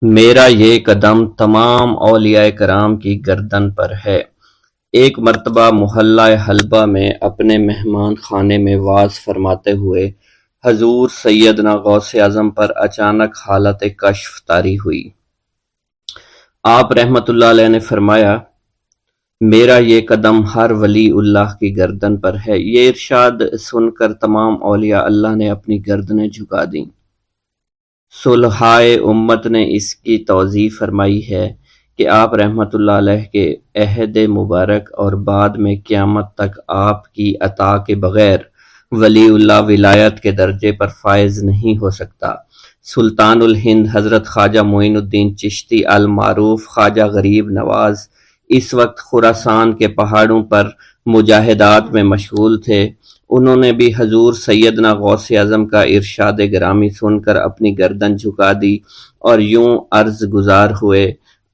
میرا یہ قدم تمام اولیاء کرام کی گردن پر ہے۔ ایک مرتبہ محلہ حلبہ میں اپنے مہمان خانے میں وعظ فرماتے ہوئے حضور سیدنا غوث اعظم پر اچانک حالت کشف طاری ہوئی۔ آپ رحمت اللہ علیہ نے فرمایا، میرا یہ قدم ہر ولی اللہ کی گردن پر ہے۔ یہ ارشاد سن کر تمام اولیاء اللہ نے اپنی گردنیں جھکا دیں۔ صلحائے امت نے اس کی توضیح فرمائی ہے کہ آپ رحمت اللہ علیہ کے عہد مبارک اور بعد میں قیامت تک آپ کی عطا کے بغیر ولی اللہ ولایت کے درجے پر فائز نہیں ہو سکتا۔ سلطان الہند حضرت خواجہ معین الدین چشتی المعروف خواجہ غریب نواز اس وقت خراسان کے پہاڑوں پر مجاہدات میں مشغول تھے۔ انہوں نے بھی حضور سیدنا غوث اعظم کا ارشاد گرامی سن کر اپنی گردن جھکا دی اور یوں عرض گزار ہوئے،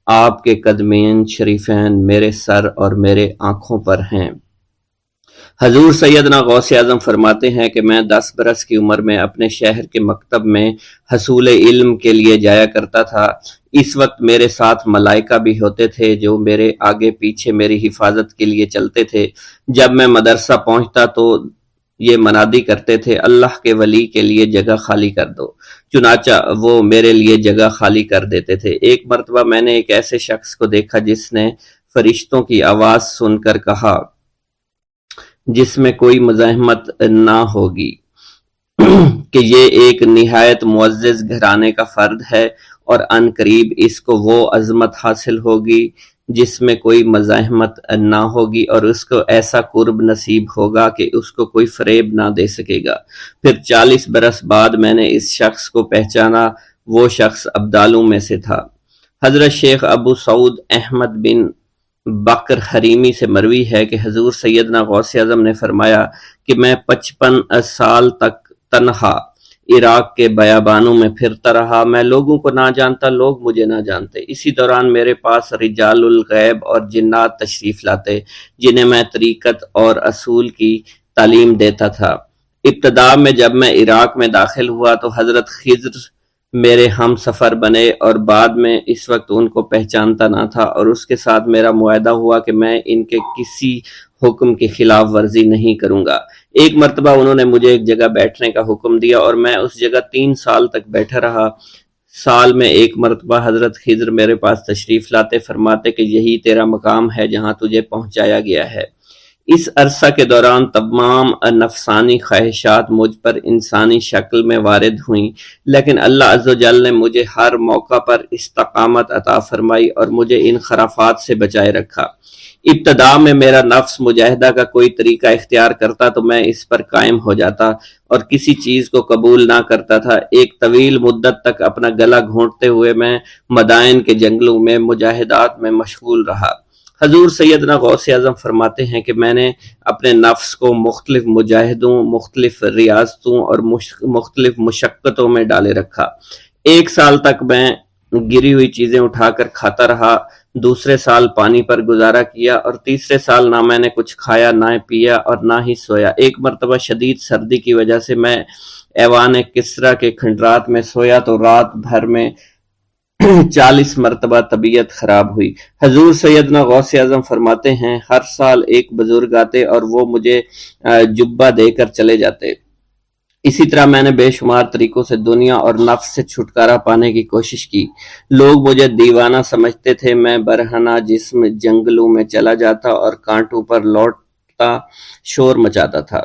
آپ کے قدمین شریفین میرے سر اور میرے آنکھوں پر ہیں۔ حضور سیدنا غوث اعظم فرماتے ہیں کہ میں 10 برس کی عمر میں اپنے شہر کے مکتب میں حصول علم کے لیے جایا کرتا تھا۔ اس وقت میرے ساتھ ملائکہ بھی ہوتے تھے جو میرے آگے پیچھے میری حفاظت کے لیے چلتے تھے۔ جب میں مدرسہ پہنچتا تو یہ منادی کرتے تھے، اللہ کے ولی کے لیے جگہ خالی کر دو۔ چنانچہ وہ میرے لیے جگہ خالی کر دیتے تھے۔ ایک مرتبہ میں نے ایک ایسے شخص کو دیکھا جس نے فرشتوں کی آواز سن کر کہا، جس میں کوئی مزاحمت نہ ہوگی، کہ یہ ایک نہایت معزز گھرانے کا فرد ہے اور عن قریب اس کو وہ عظمت حاصل ہوگی جس میں کوئی مزاحمت نہ ہوگی اور اس کو ایسا قرب نصیب ہوگا کہ اس کو کوئی فریب نہ دے سکے گا۔ پھر 40 برس بعد میں نے اس شخص کو پہچانا، وہ شخص ابدالوں میں سے تھا۔ حضرت شیخ ابو سعود احمد بن بکر حریمی سے مروی ہے کہ حضور سیدنا غوث اعظم نے فرمایا کہ میں 55 سال تک تنہا عراق کے بیابانوں میں پھرتا رہا۔ میں لوگوں کو نہ جانتا، لوگ مجھے نہ جانتے۔ اسی دوران میرے پاس رجال الغیب اور جنات تشریف لاتے جنہیں میں طریقت اور اصول کی تعلیم دیتا تھا۔ ابتدا میں جب میں عراق میں داخل ہوا تو حضرت خضر میرے ہم سفر بنے اور بعد میں اس وقت ان کو پہچانتا نہ تھا اور اس کے ساتھ میرا معاہدہ ہوا کہ میں ان کے کسی حکم کی خلاف ورزی نہیں کروں گا۔ ایک مرتبہ انہوں نے مجھے ایک جگہ بیٹھنے کا حکم دیا اور میں اس جگہ 3 سال تک بیٹھا رہا۔ سال میں ایک مرتبہ حضرت خضر میرے پاس تشریف لاتے، فرماتے کہ یہی تیرا مقام ہے جہاں تجھے پہنچایا گیا ہے۔ اس عرصہ کے دوران تمام نفسانی خواہشات مجھ پر انسانی شکل میں وارد ہوئیں، لیکن اللہ عز و جل نے مجھے ہر موقع پر استقامت عطا فرمائی اور مجھے ان خرافات سے بچائے رکھا۔ ابتدا میں میرا نفس مجاہدہ کا کوئی طریقہ اختیار کرتا تو میں اس پر قائم ہو جاتا اور کسی چیز کو قبول نہ کرتا تھا۔ ایک طویل مدت تک اپنا گلا گھونٹتے ہوئے میں مدائن کے جنگلوں میں مجاہدات میں مشغول رہا۔ حضور سیدنا غوث اعظم فرماتے ہیں کہ میں نے اپنے نفس کو مختلف مجاہدوں، مختلف ریاضتوں اور مختلف مشقتوں میں ڈالے رکھا۔ 1 سال تک میں گری ہوئی چیزیں اٹھا کر کھاتا رہا، دوسرے سال پانی پر گزارا کیا اور تیسرے سال نہ میں نے کچھ کھایا، نہ پیا اور نہ ہی سویا۔ ایک مرتبہ شدید سردی کی وجہ سے میں ایوان کسریٰ کے کھنڈرات میں سویا تو رات بھر میں 40 مرتبہ طبیعت خراب ہوئی۔ حضور سیدنا غوث اعظم فرماتے ہیں، ہر سال ایک بزرگ آتے اور وہ مجھے جبہ دے کر چلے جاتے۔ اسی طرح میں نے بے شمار طریقوں سے دنیا اور نفس سے چھٹکارا پانے کی کوشش کی۔ لوگ مجھے دیوانہ سمجھتے تھے۔ میں برہنہ جسم جنگلوں میں چلا جاتا اور کانٹوں پر لوٹتا شور مچاتا تھا۔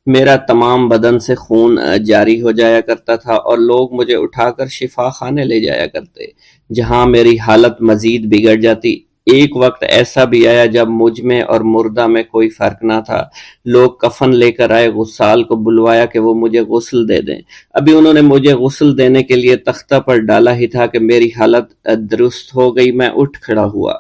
میرا تمام بدن سے خون جاری ہو جایا کرتا تھا اور لوگ مجھے اٹھا کر شفا خانے لے جایا کرتے، جہاں میری حالت مزید بگڑ جاتی۔ ایک وقت ایسا بھی آیا جب مجھ میں اور مردہ میں کوئی فرق نہ تھا۔ لوگ کفن لے کر آئے، غسال کو بلوایا کہ وہ مجھے غسل دے دیں۔ ابھی انہوں نے مجھے غسل دینے کے لیے تختہ پر ڈالا ہی تھا کہ میری حالت درست ہو گئی۔ میں اٹھ کھڑا ہوا۔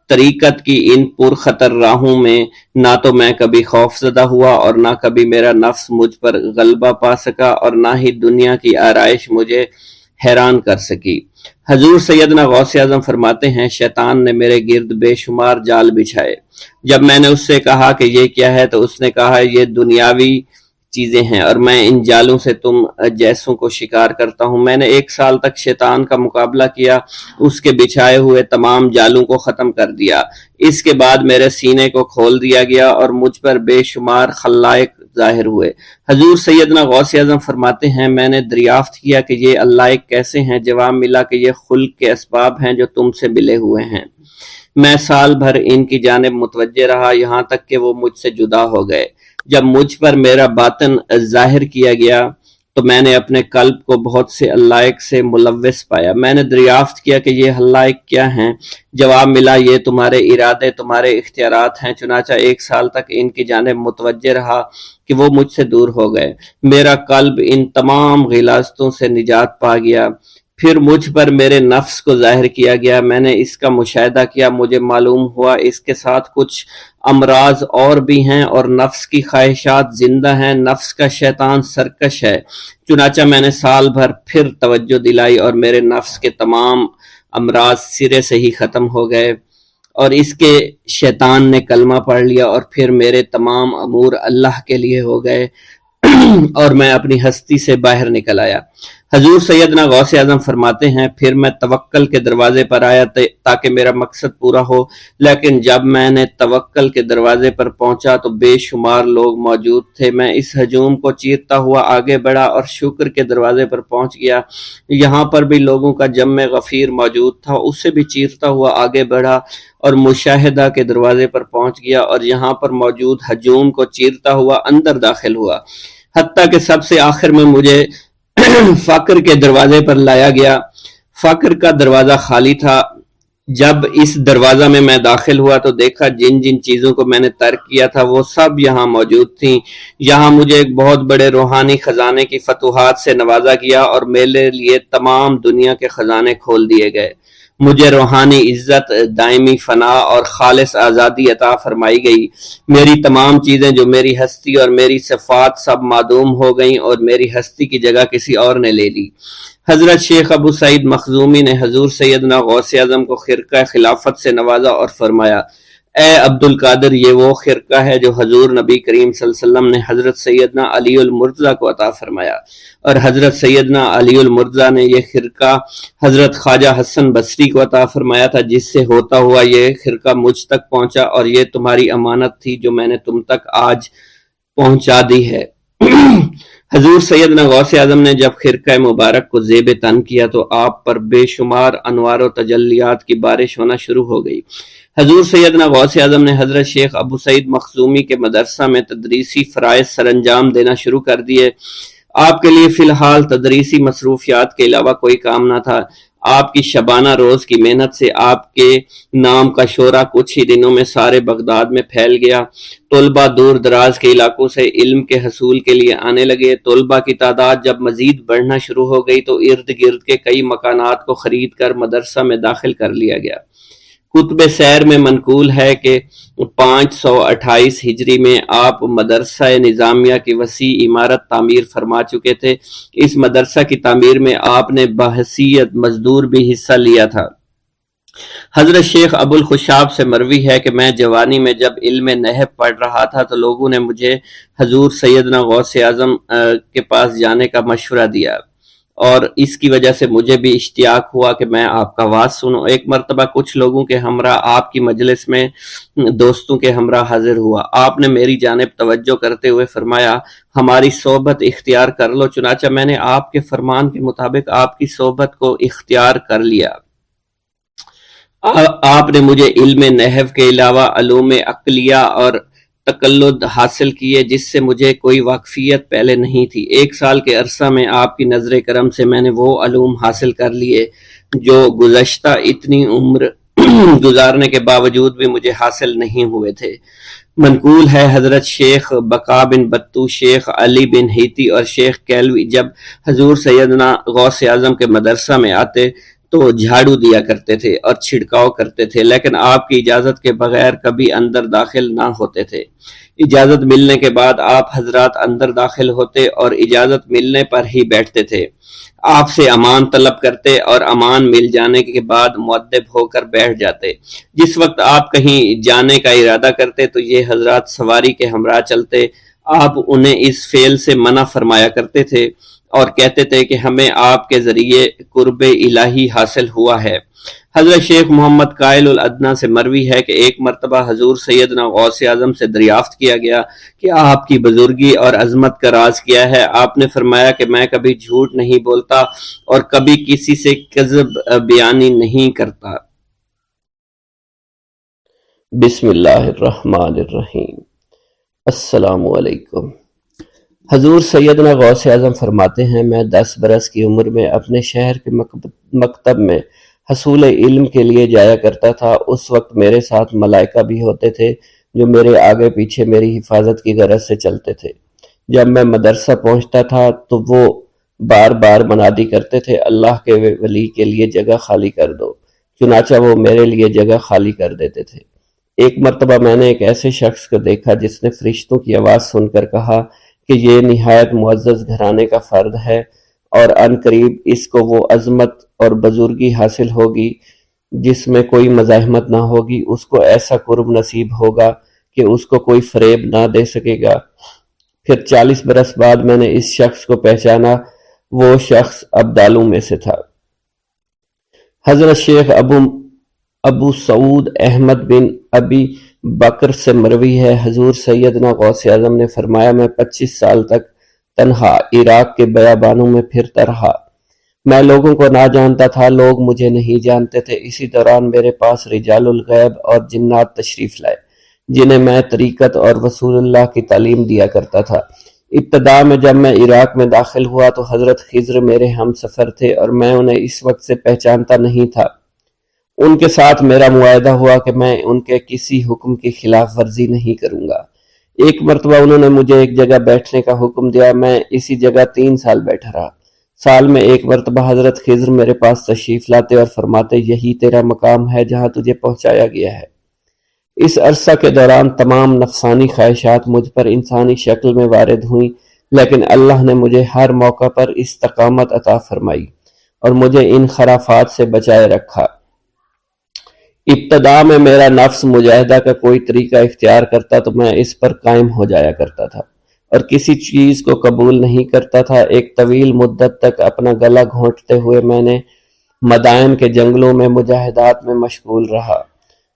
طریقت کی ان پرخطر راہوں میں نہ تو میں کبھی خوف زدہ ہوا اور نہ کبھی میرا نفس مجھ پر غلبہ پا سکا اور نہ ہی دنیا کی آرائش مجھے حیران کر سکی۔ حضور سیدنا غوث اعظم فرماتے ہیں، شیطان نے میرے گرد بے شمار جال بچھائے۔ جب میں نے اس سے کہا کہ یہ کیا ہے تو اس نے کہا، یہ دنیاوی چیزیں ہیں اور میں ان جالوں سے تم جیسوں کو شکار کرتا ہوں۔ میں نے 1 سال تک شیطان کا مقابلہ کیا، اس کے بچھائے ہوئے تمام جالوں کو ختم کر دیا۔ اس کے بعد میرے سینے کو کھول دیا گیا اور مجھ پر بے شمار خلائق ظاہر ہوئے۔ حضور سیدنا غوث اعظم فرماتے ہیں میں نے دریافت کیا کہ یہ اللہ کیسے ہیں؟ جواب ملا کہ یہ خلق کے اسباب ہیں جو تم سے ملے ہوئے ہیں۔ میں سال بھر ان کی جانب متوجہ رہا یہاں تک کہ وہ مجھ سے جدا ہو گئے۔ جب مجھ پر میرا باطن ظاہر کیا گیا تو میں نے اپنے قلب کو بہت سے علائق سے ملوث پایا۔ میں نے دریافت کیا کہ یہ علائق کیا ہیں؟ جواب ملا یہ تمہارے ارادے، تمہارے اختیارات ہیں۔ چنانچہ 1 سال تک ان کی جانب متوجہ رہا کہ وہ مجھ سے دور ہو گئے۔ میرا قلب ان تمام غلاظتوں سے نجات پا گیا۔ پھر مجھ پر میرے نفس کو ظاہر کیا گیا، میں نے اس کا مشاہدہ کیا، مجھے معلوم ہوا اس کے ساتھ کچھ امراض اور بھی ہیں اور نفس کی خواہشات زندہ ہیں، نفس کا شیطان سرکش ہے۔ چنانچہ میں نے سال بھر پھر توجہ دلائی اور میرے نفس کے تمام امراض سرے سے ہی ختم ہو گئے اور اس کے شیطان نے کلمہ پڑھ لیا اور پھر میرے تمام امور اللہ کے لیے ہو گئے اور میں اپنی ہستی سے باہر نکل آیا۔ حضور سیدنا غوث اعظم فرماتے ہیں پھر میں توکل کے دروازے پر آیا تاکہ میرا مقصد پورا ہو، لیکن جب میں نے توکل کے دروازے پر پہنچا تو بے شمار لوگ موجود تھے۔ میں اس ہجوم کو چیرتا ہوا آگے بڑھا اور شکر کے دروازے پر پہنچ گیا، یہاں پر بھی لوگوں کا جمع غفیر موجود تھا، اس سے بھی چیرتا ہوا آگے بڑھا اور مشاہدہ کے دروازے پر پہنچ گیا اور یہاں پر موجود ہجوم کو چیرتا ہوا اندر داخل ہوا، حتیٰ کہ سب سے آخر میں مجھے فقر کے دروازے پر لایا گیا۔ فقر کا دروازہ خالی تھا۔ جب اس دروازہ میں داخل ہوا تو دیکھا جن جن چیزوں کو میں نے ترک کیا تھا وہ سب یہاں موجود تھیں۔ یہاں مجھے ایک بہت بڑے روحانی خزانے کی فتوحات سے نوازا گیا اور میرے لیے تمام دنیا کے خزانے کھول دیے گئے۔ مجھے روحانی عزت، دائمی فنا اور خالص آزادی عطا فرمائی گئی۔ میری تمام چیزیں جو میری ہستی اور میری صفات سب معدوم ہو گئیں اور میری ہستی کی جگہ کسی اور نے لے لی۔ حضرت شیخ ابو سعید مخزومی نے حضور سیدنا غوث اعظم کو خرقہ خلافت سے نوازا اور فرمایا اے عبد القادر، یہ وہ خرقہ ہے جو حضور نبی کریم صلی اللہ علیہ وسلم نے حضرت سیدنا علی المرتضیٰ کو عطا فرمایا، اور حضرت سیدنا علی المرتضیٰ نے یہ خرقہ حضرت خواجہ حسن بصری کو عطا فرمایا تھا، جس سے ہوتا ہوا یہ خرقہ مجھ تک پہنچا، اور یہ تمہاری امانت تھی جو میں نے تم تک آج پہنچا دی ہے۔ حضور سیدنا غوث اعظم نے جب خرقہ مبارک کو زیب تن کیا تو آپ پر بے شمار انوار و تجلیات کی بارش ہونا شروع ہو گئی۔ حضور سیدنا غوث اعظم نے حضرت شیخ ابو سعید مخزومی کے مدرسہ میں تدریسی فرائض سر انجام دینا شروع کر دیے۔ آپ کے لیے فی الحال تدریسی مصروفیات کے علاوہ کوئی کام نہ تھا۔ آپ کی شبانہ روز کی محنت سے آپ کے نام کا شعرہ کچھ ہی دنوں میں سارے بغداد میں پھیل گیا۔ طلبہ دور دراز کے علاقوں سے علم کے حصول کے لیے آنے لگے۔ طلبہ کی تعداد جب مزید بڑھنا شروع ہو گئی تو ارد گرد کے کئی مکانات کو خرید کر مدرسہ میں داخل کر لیا گیا۔ کتب سیر میں منقول ہے کہ 528 ہجری میں آپ مدرسہ نظامیہ کی وسیع عمارت تعمیر فرما چکے تھے۔ اس مدرسہ کی تعمیر میں آپ نے بحیثیت مزدور بھی حصہ لیا تھا۔ حضرت شیخ ابو الخشاب سے مروی ہے کہ میں جوانی میں جب علم نحو پڑھ رہا تھا تو لوگوں نے مجھے حضور سیدنا غوث اعظم کے پاس جانے کا مشورہ دیا، اور اس کی وجہ سے مجھے بھی اشتیاق ہوا کہ میں آپ کا واز سنوں۔ ایک مرتبہ کچھ لوگوں کے ہمراہ آپ کی مجلس میں دوستوں کے ہمراہ حاضر ہوا۔ آپ نے میری جانب توجہ کرتے ہوئے فرمایا ہماری صحبت اختیار کر لو۔ چنانچہ میں نے آپ کے فرمان کے مطابق آپ کی صحبت کو اختیار کر لیا۔ آپ نے مجھے علم نحو کے علاوہ علوم عقلیہ اور تقلد حاصل کیے جس سے مجھے کوئی واقفیت پہلے نہیں تھی۔ 1 سال کے عرصہ میں آپ کی نظر کرم سے میں نے وہ علوم حاصل کر لیے جو گزشتہ اتنی عمر گزارنے کے باوجود بھی مجھے حاصل نہیں ہوئے تھے۔ منقول ہے حضرت شیخ بقا بن بطو، شیخ علی بن ہیتی اور شیخ کیلوی جب حضور سیدنا غوث اعظم کے مدرسہ میں آتے تو جھاڑو دیا کرتے تھے اور چھڑکاؤ کرتے تھے، لیکن آپ کی اجازت کے بغیر کبھی اندر داخل نہ ہوتے تھے۔ اجازت ملنے کے بعد آپ حضرات اندر داخل ہوتے اور اجازت ملنے پر ہی بیٹھتے تھے۔ آپ سے امان طلب کرتے اور امان مل جانے کے بعد مؤدب ہو کر بیٹھ جاتے۔ جس وقت آپ کہیں جانے کا ارادہ کرتے تو یہ حضرات سواری کے ہمراہ چلتے۔ آپ انہیں اس فعل سے منع فرمایا کرتے تھے اور کہتے تھے کہ ہمیں آپ کے ذریعے قرب الہی حاصل ہوا ہے۔ حضرت شیخ محمد قائل الادنیٰ سے مروی ہے کہ ایک مرتبہ حضور سیدنا غوث اعظم سے دریافت کیا گیا کہ آپ کی بزرگی اور عظمت کا راز کیا ہے؟ آپ نے فرمایا کہ میں کبھی جھوٹ نہیں بولتا اور کبھی کسی سے کذب بیانی نہیں کرتا۔ بسم اللہ الرحمن الرحیم۔ السلام علیکم۔ حضور سیدنا غوث اعظم فرماتے ہیں، میں 10 برس کی عمر میں اپنے شہر کے مکتب میں حصول علم کے لیے جایا کرتا تھا۔ اس وقت میرے ساتھ ملائکہ بھی ہوتے تھے جو میرے آگے پیچھے میری حفاظت کی غرض سے چلتے تھے۔ جب میں مدرسہ پہنچتا تھا تو وہ بار بار منادی کرتے تھے، اللہ کے ولی کے لیے جگہ خالی کر دو۔ چنانچہ وہ میرے لیے جگہ خالی کر دیتے تھے۔ ایک مرتبہ میں نے ایک ایسے شخص کو دیکھا جس نے فرشتوں کی آواز سن کر کہا کہ یہ نہایت معزز گھرانے کا فرد ہے اور عن قریب اس کو وہ عظمت اور بزرگی حاصل ہوگی جس میں کوئی مزاحمت نہ ہوگی۔ اس کو ایسا قرب نصیب ہوگا کہ اس کو کوئی فریب نہ دے سکے گا۔ پھر 40 برس بعد میں نے اس شخص کو پہچانا، وہ شخص ابدالوں میں سے تھا۔ حضرت شیخ ابو سعود احمد بن ابی بکر سے مروی ہے، حضور سیدنا غوث اعظم نے فرمایا، میں 25 سال تک تنہا عراق کے بیابانوں میں پھرتا رہا۔ میں لوگوں کو نہ جانتا تھا، لوگ مجھے نہیں جانتے تھے۔ اسی دوران میرے پاس رجال الغیب اور جنات تشریف لائے جنہیں میں طریقت اور رسول اللہ کی تعلیم دیا کرتا تھا۔ ابتدا میں جب میں عراق میں داخل ہوا تو حضرت خضر میرے ہم سفر تھے اور میں انہیں اس وقت سے پہچانتا نہیں تھا۔ ان کے ساتھ میرا معاہدہ ہوا کہ میں ان کے کسی حکم کی خلاف ورزی نہیں کروں گا۔ ایک مرتبہ انہوں نے مجھے ایک جگہ بیٹھنے کا حکم دیا، میں اسی جگہ 3 سال بیٹھا رہا۔ سال میں ایک مرتبہ حضرت خضر میرے پاس تشریف لاتے اور فرماتے، یہی تیرا مقام ہے جہاں تجھے پہنچایا گیا ہے۔ اس عرصہ کے دوران تمام نفسانی خواہشات مجھ پر انسانی شکل میں وارد ہوئیں، لیکن اللہ نے مجھے ہر موقع پر استقامت عطا فرمائی اور مجھے ان خرافات سے بچائے رکھا۔ ابتدا میں میرا نفس مجاہدہ کا کوئی طریقہ اختیار کرتا تو میں اس پر قائم ہو جایا کرتا تھا اور کسی چیز کو قبول نہیں کرتا تھا۔ ایک طویل مدت تک اپنا گلا گھونٹتے ہوئے میں نے مدائن کے جنگلوں میں مجاہدات میں مشغول رہا۔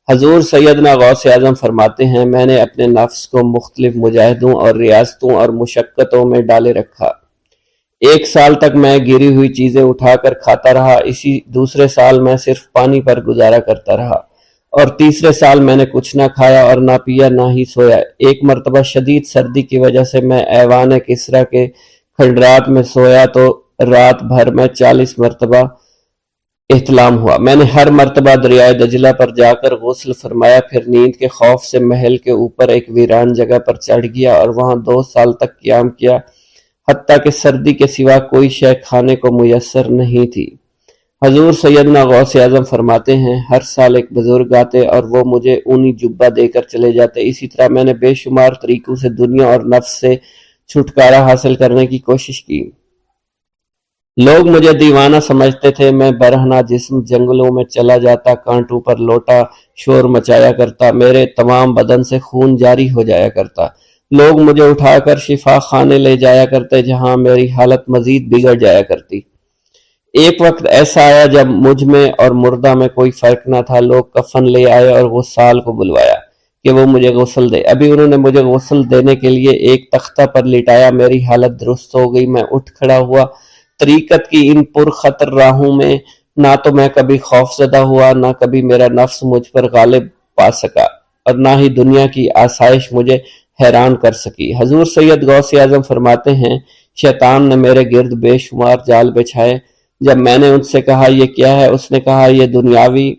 حضور سیدنا غوث اعظم فرماتے ہیں، میں نے اپنے نفس کو مختلف مجاہدوں اور ریاستوں اور مشقتوں میں ڈالے رکھا۔ 1 سال تک میں گری ہوئی چیزیں اٹھا کر کھاتا رہا، اسی دوسرے سال میں صرف پانی پر گزارا کرتا رہا اور تیسرے سال میں نے کچھ نہ کھایا اور نہ پیا نہ ہی سویا۔ ایک مرتبہ شدید سردی کی وجہ سے میں ایوان کسریٰ کے کھنڈرات میں سویا تو رات بھر میں 40 مرتبہ احتلام ہوا۔ میں نے ہر مرتبہ دریائے دجلہ پر جا کر غسل فرمایا، پھر نیند کے خوف سے محل کے اوپر ایک ویران جگہ پر چڑھ گیا اور وہاں 2 سال تک قیام کیا، حتیٰ کہ سردی کے سوا کوئی شے کھانے کو میسر نہیں تھی۔ حضور سیدنا غوث اعظم فرماتے ہیں، ہر سال ایک بزرگ آتے اور وہ مجھے اونی جبہ دے کر چلے جاتے۔ اسی طرح میں نے بے شمار طریقوں سے دنیا اور نفس سے چھٹکارا حاصل کرنے کی کوشش کی۔ لوگ مجھے دیوانہ سمجھتے تھے، میں برہنہ جسم جنگلوں میں چلا جاتا، کانٹوں پر لوٹا شور مچایا کرتا، میرے تمام بدن سے خون جاری ہو جایا کرتا۔ لوگ مجھے اٹھا کر شفا خانے لے جایا کرتے جہاں میری حالت مزید بگڑ جایا کرتی۔ ایک وقت ایسا آیا جب مجھ میں اور مردہ میں کوئی فرق نہ تھا۔ لوگ کفن لے آئے اور غسال کو بلوایا کہ وہ مجھے غسل دے۔ ابھی انہوں نے مجھے غسل دینے کے لیے ایک تختہ پر لٹایا، میری حالت درست ہو گئی، میں اٹھ کھڑا ہوا۔ طریقت کی ان پرخطر راہوں میں نہ تو میں کبھی خوف زدہ ہوا، نہ کبھی میرا نفس مجھ پر غالب پا سکا اور نہ ہی دنیا کی آسائش مجھے حیران کر سکی۔ حضور سید غوث اعظم فرماتے ہیں، شیطان نے میرے گرد بے شمار جال بچھائے۔ جب میں نے ان سے کہا یہ کیا ہے، اس نے کہا یہ دنیاوی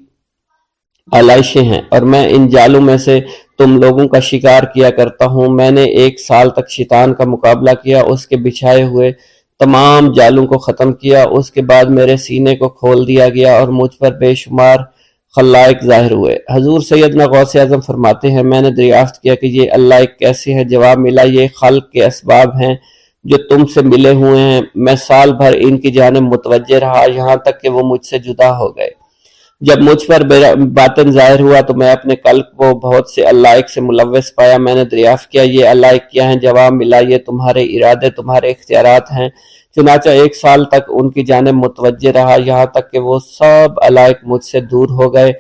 آلائشیں ہیں اور میں ان جالوں میں سے تم لوگوں کا شکار کیا کرتا ہوں۔ میں نے 1 سال تک شیطان کا مقابلہ کیا، اس کے بچھائے ہوئے تمام جالوں کو ختم کیا۔ اس کے بعد میرے سینے کو کھول دیا گیا اور مجھ پر بے شمار خلائق ظاہر ہوئے۔ حضور سیدنا غوث اعظم فرماتے ہیں، میں نے دریافت کیا کہ یہ اللہ ایک کیسے ہے؟ جواب ملا، یہ خلق کے اسباب ہیں جو تم سے ملے ہوئے ہیں۔ میں سال بھر ان کی جانب متوجہ رہا، یہاں تک کہ وہ مجھ سے جدا ہو گئے۔ جب مجھ پر باطن ظاہر ہوا تو میں اپنے قلب کو بہت سے علائق سے ملوث پایا۔ میں نے دریافت کیا یہ علائق کیا ہیں؟ جواب ملا یہ تمہارے ارادے، تمہارے اختیارات ہیں۔ چنانچہ 1 سال تک ان کی جانب متوجہ رہا، یہاں تک کہ وہ سب علائق مجھ سے دور ہو گئے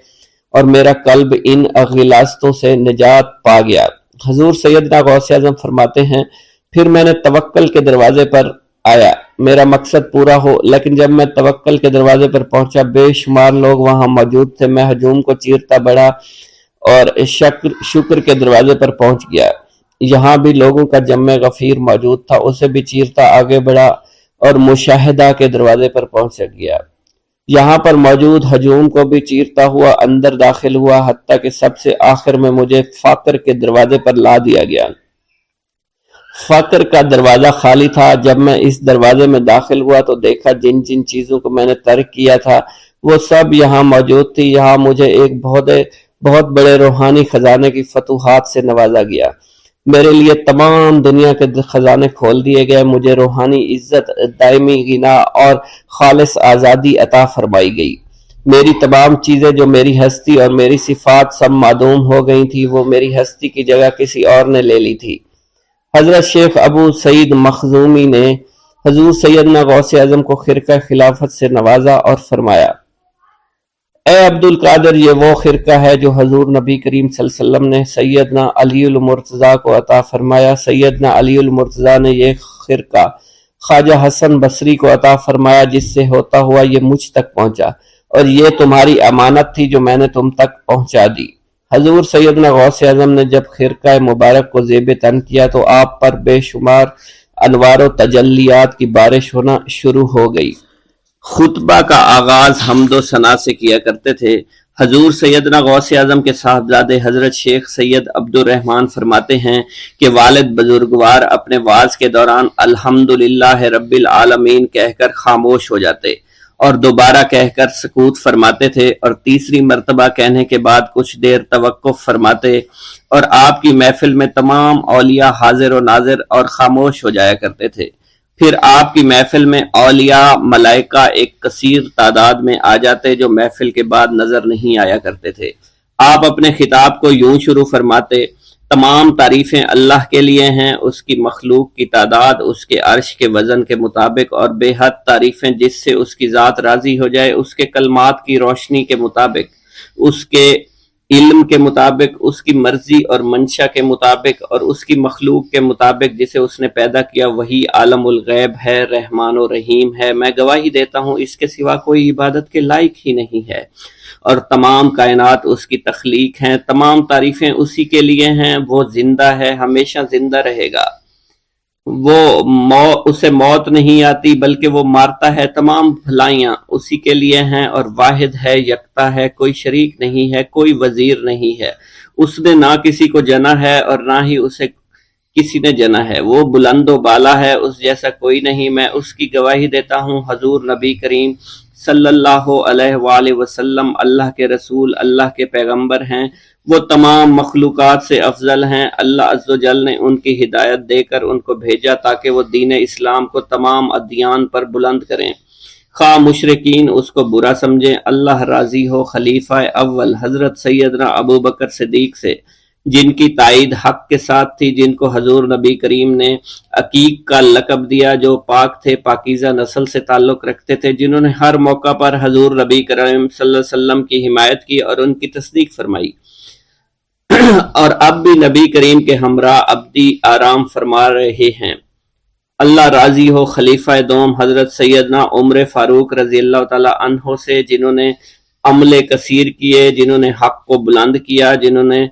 اور میرا قلب ان غلاظتوں سے نجات پا گیا۔ حضور سیدنا غوث اعظم فرماتے ہیں پھر میں نے توکل کے دروازے پر آیا، میرا مقصد پورا ہو، لیکن جب میں توکل کے دروازے پر پہنچا بے شمار لوگ وہاں موجود تھے۔ میں ہجوم کو چیرتا بڑھا اور شکر کے دروازے پر پہنچ گیا، یہاں بھی لوگوں کا جمع غفیر موجود تھا، اسے بھی چیرتا آگے بڑھا اور مشاہدہ کے دروازے پر پہنچ گیا، یہاں پر موجود ہجوم کو بھی چیرتا ہوا اندر داخل ہوا، حتیٰ کہ سب سے آخر میں مجھے فقر کے دروازے پر لا دیا گیا۔ فقر کا دروازہ خالی تھا۔ جب میں اس دروازے میں داخل ہوا تو دیکھا جن جن چیزوں کو میں نے ترک کیا تھا وہ سب یہاں موجود تھی۔ یہاں مجھے ایک بہت بڑے روحانی خزانے کی فتوحات سے نوازا گیا، میرے لیے تمام دنیا کے خزانے کھول دیے گئے، مجھے روحانی عزت، دائمی غنا اور خالص آزادی عطا فرمائی گئی۔ میری تمام چیزیں جو میری ہستی اور میری صفات سب معدوم ہو گئی تھی، وہ میری ہستی کی جگہ کسی اور نے لے لی تھی۔ حضرت شیخ ابو سعید مخزومی نے حضور سیدنا غوث اعظم کو خرقہ خلافت سے نوازا اور فرمایا اے عبد القادر، یہ وہ خرقہ ہے جو حضور نبی کریم صلی اللہ علیہ وسلم نے سیدنا علی المرتضیٰ کو عطا فرمایا۔ سیدنا علی المرتضیٰ نے یہ خرقہ خواجہ حسن بصری کو عطا فرمایا، جس سے ہوتا ہوا یہ مجھ تک پہنچا، اور یہ تمہاری امانت تھی جو میں نے تم تک پہنچا دی۔ حضور سیدنا غوث اعظم نے جب خرقہ مبارک کو زیب تن کیا تو آپ پر بے شمار انوار و تجلیات کی بارش ہونا شروع ہو گئی۔ خطبہ کا آغاز حمد و ثنا سے کیا کرتے تھے۔ حضور سیدنا غوث اعظم کے صاحبزادے حضرت شیخ سید عبد الرحمن فرماتے ہیں کہ والد بزرگوار اپنے وعظ کے دوران الحمدللہ رب العالمین کہہ کر خاموش ہو جاتے اور دوبارہ کہہ کر سکوت فرماتے تھے، اور تیسری مرتبہ کہنے کے بعد کچھ دیر توقف فرماتے، اور آپ کی محفل میں تمام اولیاء حاضر و ناظر اور خاموش ہو جایا کرتے تھے۔ پھر آپ کی محفل میں اولیاء ملائکہ ایک کثیر تعداد میں آ جاتے جو محفل کے بعد نظر نہیں آیا کرتے تھے۔ آپ اپنے خطاب کو یوں شروع فرماتے تمام تعریفیں اللہ کے لیے ہیں، اس کی مخلوق کی تعداد اس کے عرش کے وزن کے مطابق، اور بے حد تعریفیں جس سے اس کی ذات راضی ہو جائے، اس کے کلمات کی روشنی کے مطابق، اس کے علم کے مطابق، اس کی مرضی اور منشا کے مطابق، اور اس کی مخلوق کے مطابق جسے اس نے پیدا کیا، وہی عالم الغیب ہے، رحمان و رحیم ہے۔ میں گواہی دیتا ہوں اس کے سوا کوئی عبادت کے لائق ہی نہیں ہے، اور تمام کائنات اس کی تخلیق ہیں، تمام تعریفیں اسی کے لیے ہیں، وہ زندہ ہے، ہمیشہ زندہ رہے گا، اسے موت نہیں آتی بلکہ وہ مارتا ہے، تمام بھلائیاں اسی کے لیے ہیں، اور واحد ہے، یکتا ہے، کوئی شریک نہیں ہے، کوئی وزیر نہیں ہے، اس نے نہ کسی کو جنا ہے اور نہ ہی اسے کسی نے جنا ہے، وہ بلند و بالا ہے، اس جیسا کوئی نہیں۔ میں اس کی گواہی دیتا ہوں حضور نبی کریم صلی اللہ علیہ وآلہ وسلم اللہ کے رسول، اللہ کے پیغمبر ہیں، وہ تمام مخلوقات سے افضل ہیں۔ اللہ عز و جل نے ان کی ہدایت دے کر ان کو بھیجا تاکہ وہ دین اسلام کو تمام ادیان پر بلند کریں، خواہ مشرکین اس کو برا سمجھیں۔ اللہ راضی ہو خلیفہ اول حضرت سیدنا ابو بکر صدیق سے، جن کی تائید حق کے ساتھ تھی، جن کو حضور نبی کریم نے عقیق کا لقب دیا، جو پاک تھے، پاکیزہ نسل سے تعلق رکھتے تھے، جنہوں نے ہر موقع پر حضور نبی کریم صلی اللہ علیہ وسلم کی حمایت کی اور ان کی تصدیق فرمائی، اور اب بھی نبی کریم کے ہمراہ ابدی آرام فرما رہے ہیں۔ اللہ راضی ہو خلیفہ دوم حضرت سیدنا عمر فاروق رضی اللہ تعالی عنہ سے، جنہوں نے عمل کثیر کیے، جنہوں نے حق کو بلند کیا، جنہوں نے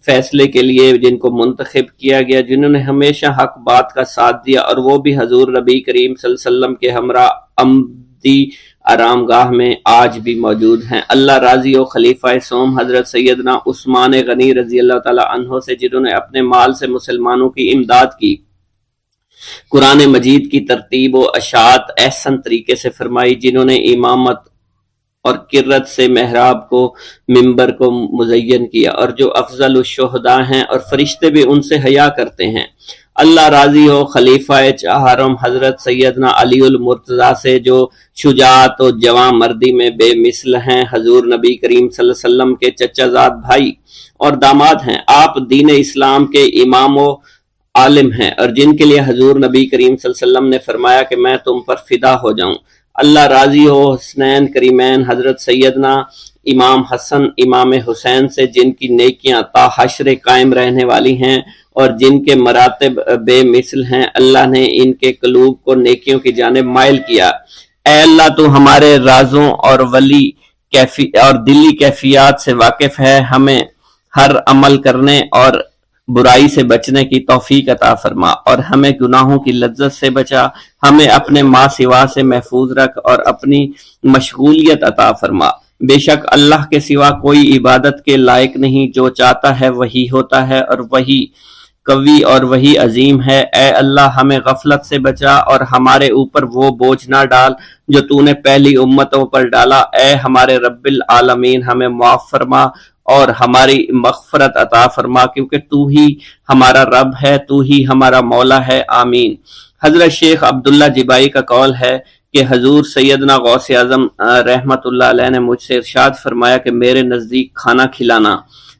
فیصلے کے لیے جن کو منتخب کیا گیا، جنہوں نے ہمیشہ حق بات کا ساتھ دیا، اور وہ بھی حضور نبی کریم صلی اللہ علیہ وسلم کے ہمراہ ابدی آرام گاہ میں آج بھی موجود ہیں۔ اللہ راضی و خلیفہ سوم حضرت سیدنا عثمان غنی رضی اللہ تعالی عنہ سے، جنہوں نے اپنے مال سے مسلمانوں کی امداد کی، قرآن مجید کی ترتیب و اشاعت احسن طریقے سے فرمائی، جنہوں نے امامت اور قرت سے محراب کو، منبر کو مزین کیا، اور جو افضل الشہداء ہیں اور فرشتے بھی ان سے حیا کرتے ہیں۔ اللہ راضی ہو خلیفہ چہارم حضرت سیدنا علی المرتضیٰ سے جو شجاعت و جواں مردی میں بے مثل ہیں، حضور نبی کریم صلی اللہ علیہ وسلم کے چچا زاد بھائی اور داماد ہیں، آپ دین اسلام کے امام و عالم ہیں، اور جن کے لیے حضور نبی کریم صلی اللہ علیہ وسلم نے فرمایا کہ میں تم پر فدا ہو جاؤں۔ اللہ راضی ہو حسنین کریمین حضرت سیدنا امام حسن امام حسین سے، جن کی نیکیاں تا حشر قائم رہنے والی ہیں اور جن کے مراتب بے مثل ہیں۔ اللہ نے ان کے قلوب کو نیکیوں کی جانب مائل کیا۔ اے اللہ تو ہمارے رازوں اور دلی کیفیات سے واقف ہے، ہمیں ہر عمل کرنے اور برائی سے بچنے کی توفیق عطا فرما، اور ہمیں گناہوں کی لذت سے بچا، ہمیں اپنے ما سوا سے محفوظ رکھ اور اپنی مشغولیت عطا فرما۔ بے شک اللہ کے سوا کوئی عبادت کے لائق نہیں، جو چاہتا ہے وہی ہوتا ہے اور وہی قوی اور وہی عظیم ہے۔ اے اللہ ہمیں غفلت سے بچا اور ہمارے اوپر وہ بوجھ نہ ڈال جو تو نے پہلی امتوں پر ڈالا۔ اے ہمارے رب العالمین ہمیں معاف فرما اور ہماری مغفرت عطا فرما، کیونکہ تو ہی ہمارا رب ہے، تو ہی ہمارا مولا ہے، آمین۔ حضرت شیخ عبداللہ جبائی کا قول ہے کہ حضور سیدنا غوث اعظم رحمت اللہ علیہ نے مجھ سے ارشاد فرمایا کہ میرے نزدیک کھانا کھلانا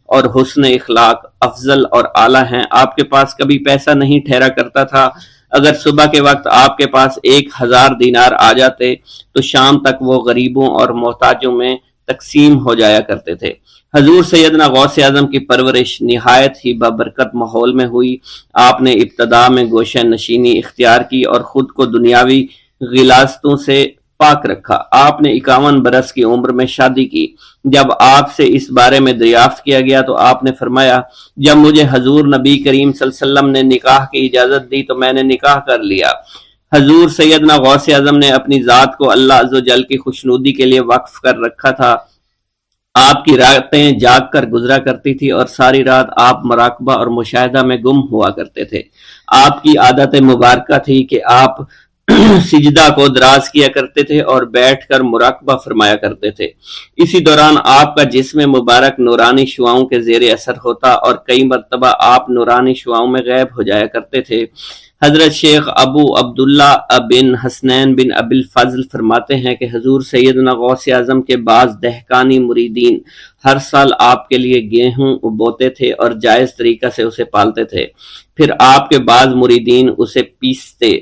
اور حسن اخلاق افضل اور اعلیٰ ہیں۔ آپ کے پاس کبھی پیسہ نہیں ٹھہرا کرتا تھا، اگر صبح کے وقت آپ کے پاس 1000 دینار آ جاتے تو شام تک وہ غریبوں اور محتاجوں میں تقسیم ہو جایا کرتے تھے۔ حضور سیدنا غوث اعظم کی پرورش نہایت ہی بابرکت ماحول میں ہوئی۔ آپ نے ابتدا میں گوشہ نشینی اختیار کی اور خود کو دنیاوی غلاظتوں سے پاک رکھا۔ آپ نے 51 برس کی عمر میں شادی کی۔ جب آپ سے اس بارے میں دریافت کیا گیا تو آپ نے فرمایا، جب مجھے حضور نبی کریم صلی اللہ علیہ وسلم نے نکاح کی اجازت دی تو میں نے نکاح کر لیا۔ حضور سیدنا غوث اعظم نے اپنی ذات کو اللہ عز و جل کی خوشنودی کے لیے وقف کر رکھا تھا۔ آپ کی راتیں جاگ کر گزرا کرتی تھی اور ساری رات آپ مراقبہ اور مشاہدہ میں گم ہوا کرتے تھے۔ آپ کی عادت مبارکہ تھی کہ آپ سجدہ کو دراز کیا کرتے تھے اور بیٹھ کر مراقبہ فرمایا کرتے تھے۔ اسی دوران آپ کا جسم مبارک نورانی شعاؤں کے زیر اثر ہوتا اور کئی مرتبہ آپ نورانی شعاؤں میں غائب ہو جایا کرتے تھے۔ حضرت شیخ ابو عبداللہ بن حسنین بن ابی الفضل فرماتے ہیں کہ حضور سیدنا غوث اعظم کے بعض دہقانی مریدین ہر سال آپ کے لیے گیہوں بوتے تھے اور جائز طریقہ سے اسے پالتے تھے۔ پھر آپ کے بعض مریدین اسے پیستے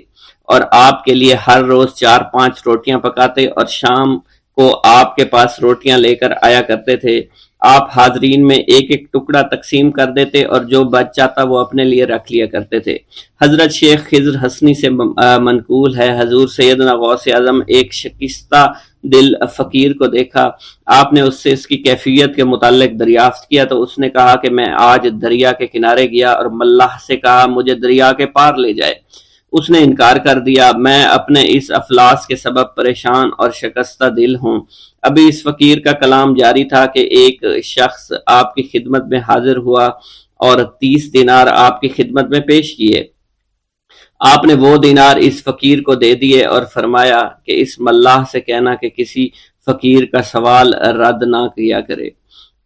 اور آپ کے لیے ہر روز 4-5 روٹیاں پکاتے اور شام کو آپ کے پاس روٹیاں لے کر آیا کرتے تھے۔ آپ حاضرین میں ایک ایک ٹکڑا تقسیم کر دیتے اور جو بچ جاتا وہ اپنے لیے رکھ لیا کرتے تھے۔ حضرت شیخ خضر حسنی سے منقول ہے، حضور سیدنا غوث اعظم ایک شکستہ دل فقیر کو دیکھا۔ آپ نے اس سے اس کی کیفیت کے متعلق دریافت کیا تو اس نے کہا کہ میں آج دریا کے کنارے گیا اور ملاح سے کہا مجھے دریا کے پار لے جائے۔ اس نے انکار کر دیا۔ میں اپنے اس افلاس کے سبب پریشان اور شکستہ دل ہوں۔ ابھی اس فقیر کا کلام جاری تھا کہ ایک شخص آپ کی خدمت میں حاضر ہوا اور 30 دینار آپ کی خدمت میں پیش کیے۔ آپ نے وہ دینار اس فقیر کو دے دیے اور فرمایا کہ اس ملاح سے کہنا کہ کسی فقیر کا سوال رد نہ کیا کرے۔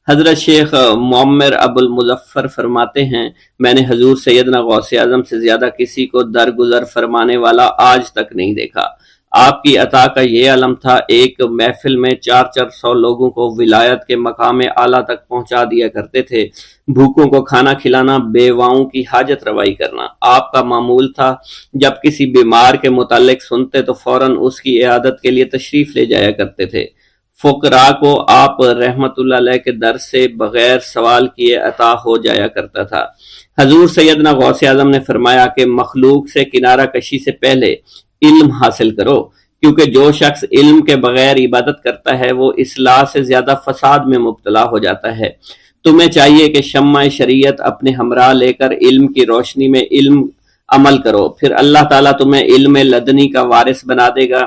حضرت شیخ معمر ابو المظفر فرماتے ہیں، میں نے حضور سیدنا غوث اعظم سے زیادہ کسی کو درگزر فرمانے والا آج تک نہیں دیکھا۔ آپ کی عطا کا یہ علم تھا، ایک محفل میں 400 لوگوں کو ولایت کے مقام اعلیٰ تک پہنچا دیا کرتے تھے۔ بھوکوں کو کھانا کھلانا، بیواؤں کی حاجت روائی کرنا آپ کا معمول تھا۔ جب کسی بیمار کے متعلق سنتے تو فوراً اس کی عیادت کے لیے تشریف لے جایا کرتے تھے۔ فقراء کو آپ رحمت اللہ علیہ کے در سے بغیر سوال کیے عطا ہو جایا کرتا تھا۔ حضور سیدنا غوث اعظم نے فرمایا کہ مخلوق سے کنارہ کشی سے پہلے علم حاصل کرو، کیونکہ جو شخص علم کے بغیر عبادت کرتا ہے وہ اصلاح سے زیادہ فساد میں مبتلا ہو جاتا ہے۔ تمہیں چاہیے کہ شمع شریعت اپنے ہمراہ لے کر علم کی روشنی میں علم عمل کرو، پھر اللہ تعالیٰ تمہیں علم لدنی کا وارث بنا دے گا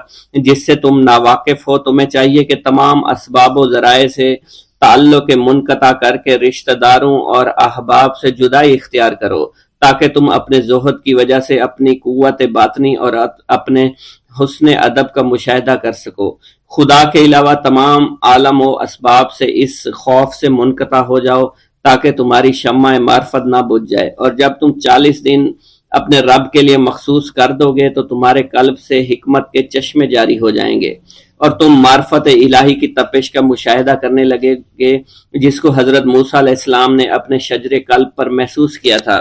جس سے تم ناواقف ہو۔ تمہیں چاہیے کہ تمام اسباب و ذرائع سے تعلق منقطع کر کے رشتہ داروں اور احباب سے جدائی اختیار کرو، تاکہ تم اپنے زہد کی وجہ سے اپنی قوت باطنی اور اپنے حسن ادب کا مشاہدہ کر سکو۔ خدا کے علاوہ تمام عالم و اسباب سے اس خوف سے منقطع ہو جاؤ تاکہ تمہاری شمع معرفت نہ بجھ جائے، اور جب تم 40 دن اپنے رب کے لیے مخصوص کر دو گے تو تمہارے قلب سے حکمت کے چشمے جاری ہو جائیں گے اور تم معرفت الہی کی تپش کا مشاہدہ کرنے لگے گے جس کو حضرت موسیٰ علیہ السلام نے اپنے شجر قلب پر محسوس کیا تھا۔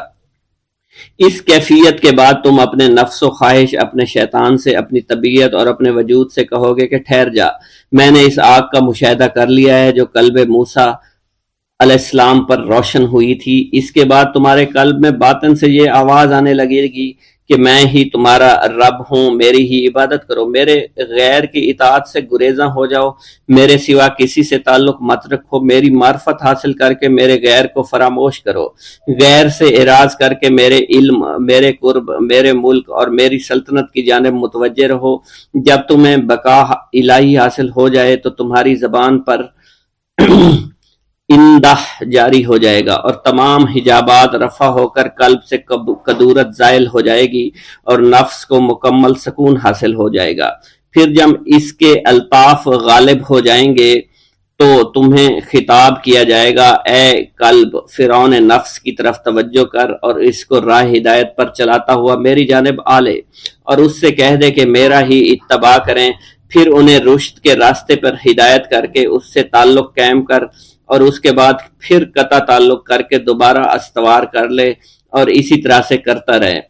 اس کیفیت کے بعد تم اپنے نفس و خواہش، اپنے شیطان سے، اپنی طبیعت اور اپنے وجود سے کہو گے کہ ٹھہر جا، میں نے اس آگ کا مشاہدہ کر لیا ہے جو قلب موسیٰ علیہ السلام پر روشن ہوئی تھی۔ اس کے بعد تمہارے قلب میں باطن سے یہ آواز آنے لگے گی کہ میں ہی تمہارا رب ہوں، میری ہی عبادت کرو، میرے غیر کی اطاعت سے گریزاں ہو جاؤ، میرے سوا کسی سے تعلق مت رکھو، میری معرفت حاصل کر کے میرے غیر کو فراموش کرو، غیر سے اعراض کر کے میرے علم، میرے قرب، میرے ملک اور میری سلطنت کی جانب متوجہ رہو۔ جب تمہیں بقا الہی حاصل ہو جائے تو تمہاری زبان پر اندہ جاری ہو جائے گا اور تمام حجابات رفع ہو کر قلب سے کدورت زائل ہو جائے گی اور نفس کو مکمل سکون حاصل ہو جائے گا۔ پھر جب اس کے الطاف غالب ہو جائیں گے تو تمہیں خطاب کیا جائے گا، اے قلب، فرعون نفس کی طرف توجہ کر اور اس کو راہ ہدایت پر چلاتا ہوا میری جانب آ لے اور اس سے کہہ دے کہ میرا ہی اتباع کریں، پھر انہیں رشد کے راستے پر ہدایت کر کے اس سے تعلق قائم کر اور اس کے بعد پھر قطع تعلق کر کے دوبارہ استوار کر لے اور اسی طرح سے کرتا رہے۔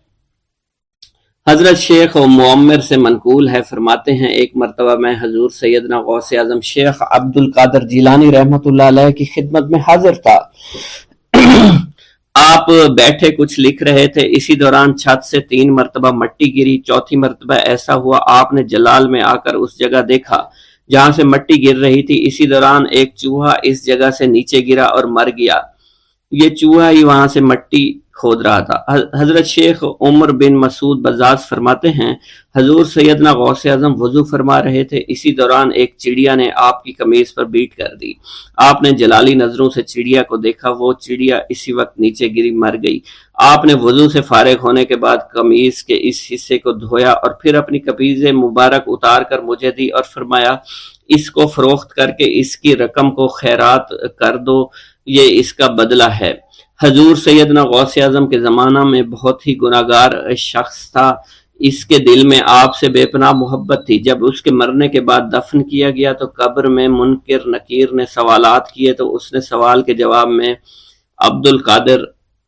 حضرت شیخ و معمر سے منقول ہے، فرماتے ہیں ایک مرتبہ میں حضور سیدنا غوث اعظم شیخ عبد القادر جیلانی رحمۃ اللہ علیہ کی خدمت میں حاضر تھا۔ آپ بیٹھے کچھ لکھ رہے تھے، اسی دوران چھت سے 3 مرتبہ مٹی گری، چوتھی مرتبہ ایسا ہوا آپ نے جلال میں آ کر اس جگہ دیکھا جہاں سے مٹی گر رہی تھی۔ اسی دوران ایک چوہا اس جگہ سے نیچے گرا اور مر گیا، یہ چوہا ہی وہاں سے مٹی کھود رہا تھا۔ حضرت شیخ عمر بن مسعود بزاز فرماتے ہیں حضور سیدنا غوث اعظم وضو فرما رہے تھے، اسی دوران ایک چڑیا نے آپ کی قمیض پر بیٹ کر دی۔ آپ نے جلالی نظروں سے چڑیا کو دیکھا، وہ چڑیا اسی وقت نیچے گری مر گئی۔ آپ نے وضو سے فارغ ہونے کے بعد قمیض کے اس حصے کو دھویا اور پھر اپنی قمیض مبارک اتار کر مجھے دی اور فرمایا اس کو فروخت کر کے اس کی رقم کو خیرات کر دو، یہ اس کا بدلہ ہے۔ حضور سیدنا غوث اعظم کے زمانہ میں بہت ہی گناہگار شخص تھا، اس کے دل میں آپ سے بے پناہ محبت تھی۔ جب اس کے مرنے کے بعد دفن کیا گیا تو قبر میں منکر نکیر نے سوالات کیے تو اس نے سوال کے جواب میں عبد القادر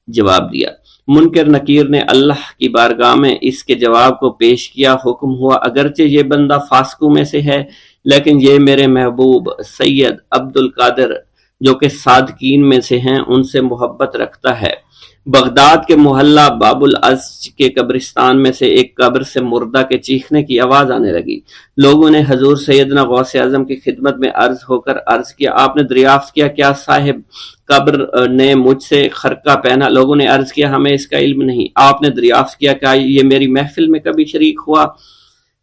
جواب دیا۔ منکر نکیر نے اللہ کی بارگاہ میں اس کے جواب کو پیش کیا، حکم ہوا اگرچہ یہ بندہ فاسقوں میں سے ہے لیکن یہ میرے محبوب سید عبد القادر جو کہ صادقین میں سے ہیں ان سے محبت رکھتا ہے۔ بغداد کے محلہ باب العز کے قبرستان میں سے ایک قبر سے مردہ کے چیخنے کی آواز آنے لگی۔ لوگوں نے حضور سیدنا غوث اعظم کی خدمت میں عرض ہو کر عرض کیا، آپ نے دریافت کیا کیا صاحب قبر نے مجھ سے خرقہ پہنا؟ لوگوں نے عرض کیا ہمیں اس کا علم نہیں۔ آپ نے دریافت کیا کہ یہ میری محفل میں کبھی شریک ہوا؟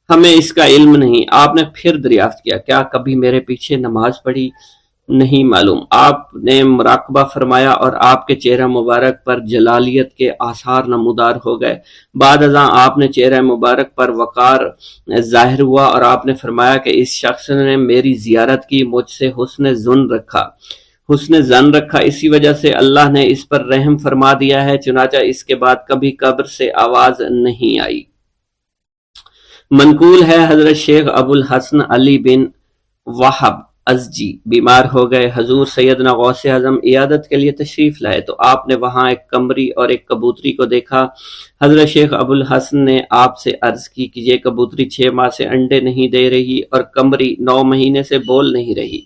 ہمیں اس کا علم نہیں۔ آپ نے پھر دریافت کیا کیا کبھی میرے پیچھے نماز پڑھی؟ نہیں معلوم۔ آپ نے مراقبہ فرمایا اور آپ کے چہرہ مبارک پر جلالیت کے آثار نمودار ہو گئے۔ بعد ازاں آپ نے چہرہ مبارک پر وقار ظاہر ہوا اور آپ نے فرمایا کہ اس شخص نے میری زیارت کی، مجھ سے حسن ظن رکھا، اسی وجہ سے اللہ نے اس پر رحم فرما دیا ہے، چنانچہ اس کے بعد کبھی قبر سے آواز نہیں آئی۔ منقول ہے حضرت شیخ ابو الحسن علی بن وہب ازجی بیمار ہو گئے، حضور سیدنا غوث اعظم عیادت کے لیے تشریف لائے تو آپ نے وہاں ایک قمری اور ایک کبوتری کو دیکھا۔ حضرت شیخ ابو الحسن نے آپ سے عرض کی کہ یہ کبوتری 6 ماہ سے انڈے نہیں دے رہی اور قمری 9 مہینے سے بول نہیں رہی۔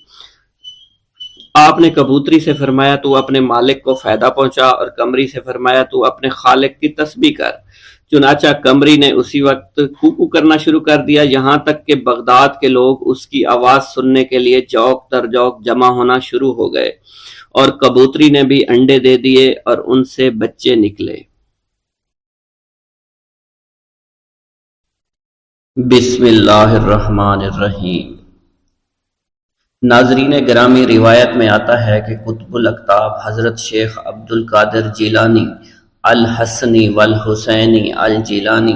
آپ نے کبوتری سے فرمایا تو اپنے مالک کو فائدہ پہنچا اور قمری سے فرمایا تو اپنے خالق کی تسبیح کر۔ چنانچہ قمری نے اسی وقت کوکو کرنا شروع کر دیا، یہاں تک کہ بغداد کے لوگ اس کی آواز سننے کے لیے جوق در جوق جمع ہونا شروع ہو گئے اور کبوتری نے بھی انڈے دے دیے اور ان سے بچے نکلے۔ بسم اللہ الرحمن الرحیم۔ ناظرین گرامی، روایت میں آتا ہے کہ قطب الاقطاب حضرت شیخ عبد القادر جیلانی الحسنی والحسینی الجیلانی،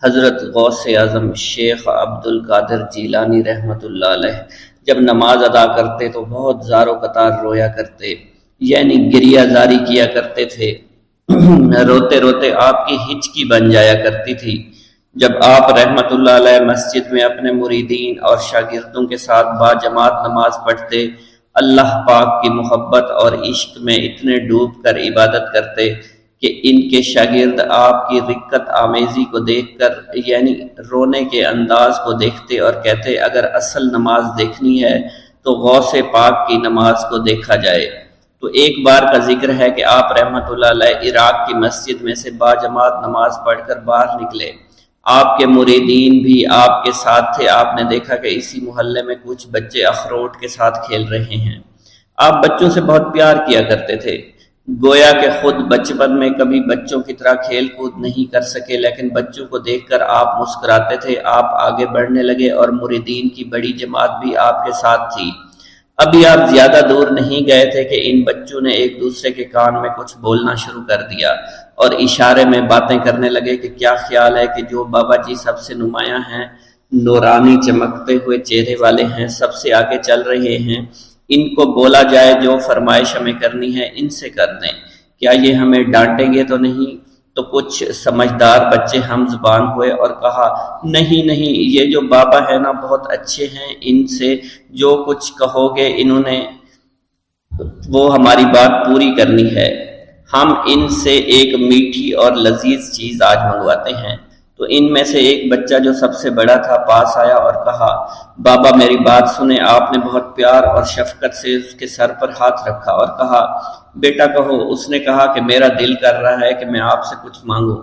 حضرت غوث اعظم شیخ عبد القادر جیلانی رحمۃ اللہ علیہ جب نماز ادا کرتے تو بہت زار و قطار رویا کرتے، یعنی گریہ زاری کیا کرتے تھے۔ روتے روتے آپ کی ہچکی بن جایا کرتی تھی۔ جب آپ رحمت اللہ علیہ مسجد میں اپنے مریدین اور شاگردوں کے ساتھ باجماعت نماز پڑھتے، اللہ پاک کی محبت اور عشق میں اتنے ڈوب کر عبادت کرتے کہ ان کے شاگرد آپ کی رقت آمیزی کو دیکھ کر، یعنی رونے کے انداز کو دیکھتے اور کہتے اگر اصل نماز دیکھنی ہے تو غوث پاک کی نماز کو دیکھا جائے۔ تو ایک بار کا ذکر ہے کہ آپ رحمت اللہ علیہ عراق کی مسجد میں سے باجماعت نماز پڑھ کر باہر نکلے۔ آپ کے مریدین بھی آپ کے ساتھ تھے۔ آپ نے دیکھا کہ اسی محلے میں کچھ بچے اخروٹ کے ساتھ کھیل رہے ہیں۔ آپ بچوں سے بہت پیار کیا کرتے تھے، گویا کہ خود بچپن میں کبھی بچوں کی طرح کھیل کود نہیں کر سکے، لیکن بچوں کو دیکھ کر آپ مسکراتے تھے۔ آپ آگے بڑھنے لگے اور مریدین کی بڑی جماعت بھی آپ کے ساتھ تھی۔ ابھی آپ زیادہ دور نہیں گئے تھے کہ ان بچوں نے ایک دوسرے کے کان میں کچھ بولنا شروع کر دیا اور اشارے میں باتیں کرنے لگے کہ کیا خیال ہے کہ جو بابا جی سب سے نمایاں ہیں، نورانی چمکتے ہوئے چہرے والے ہیں، سب سے آگے چل رہے ہیں، ان کو بولا جائے جو فرمائش ہمیں کرنی ہے ان سے کر دیں، کیا یہ ہمیں ڈانٹیں گے تو نہیں؟ تو کچھ سمجھدار بچے ہم زبان ہوئے اور کہا نہیں نہیں، یہ جو بابا ہے نا بہت اچھے ہیں، ان سے جو کچھ کہو گے انہوں نے وہ ہماری بات پوری کرنی ہے، ہم ان سے ایک میٹھی اور لذیذ چیز آج منگواتے ہیں۔ تو ان میں سے ایک بچہ جو سب سے بڑا تھا پاس آیا اور کہا بابا میری بات سنیں۔ آپ نے بہت پیار اور شفقت سے اس کے سر پر ہاتھ رکھا اور کہا بیٹا کہو۔ اس نے کہا کہ میرا دل کر رہا ہے کہ میں آپ سے کچھ مانگوں۔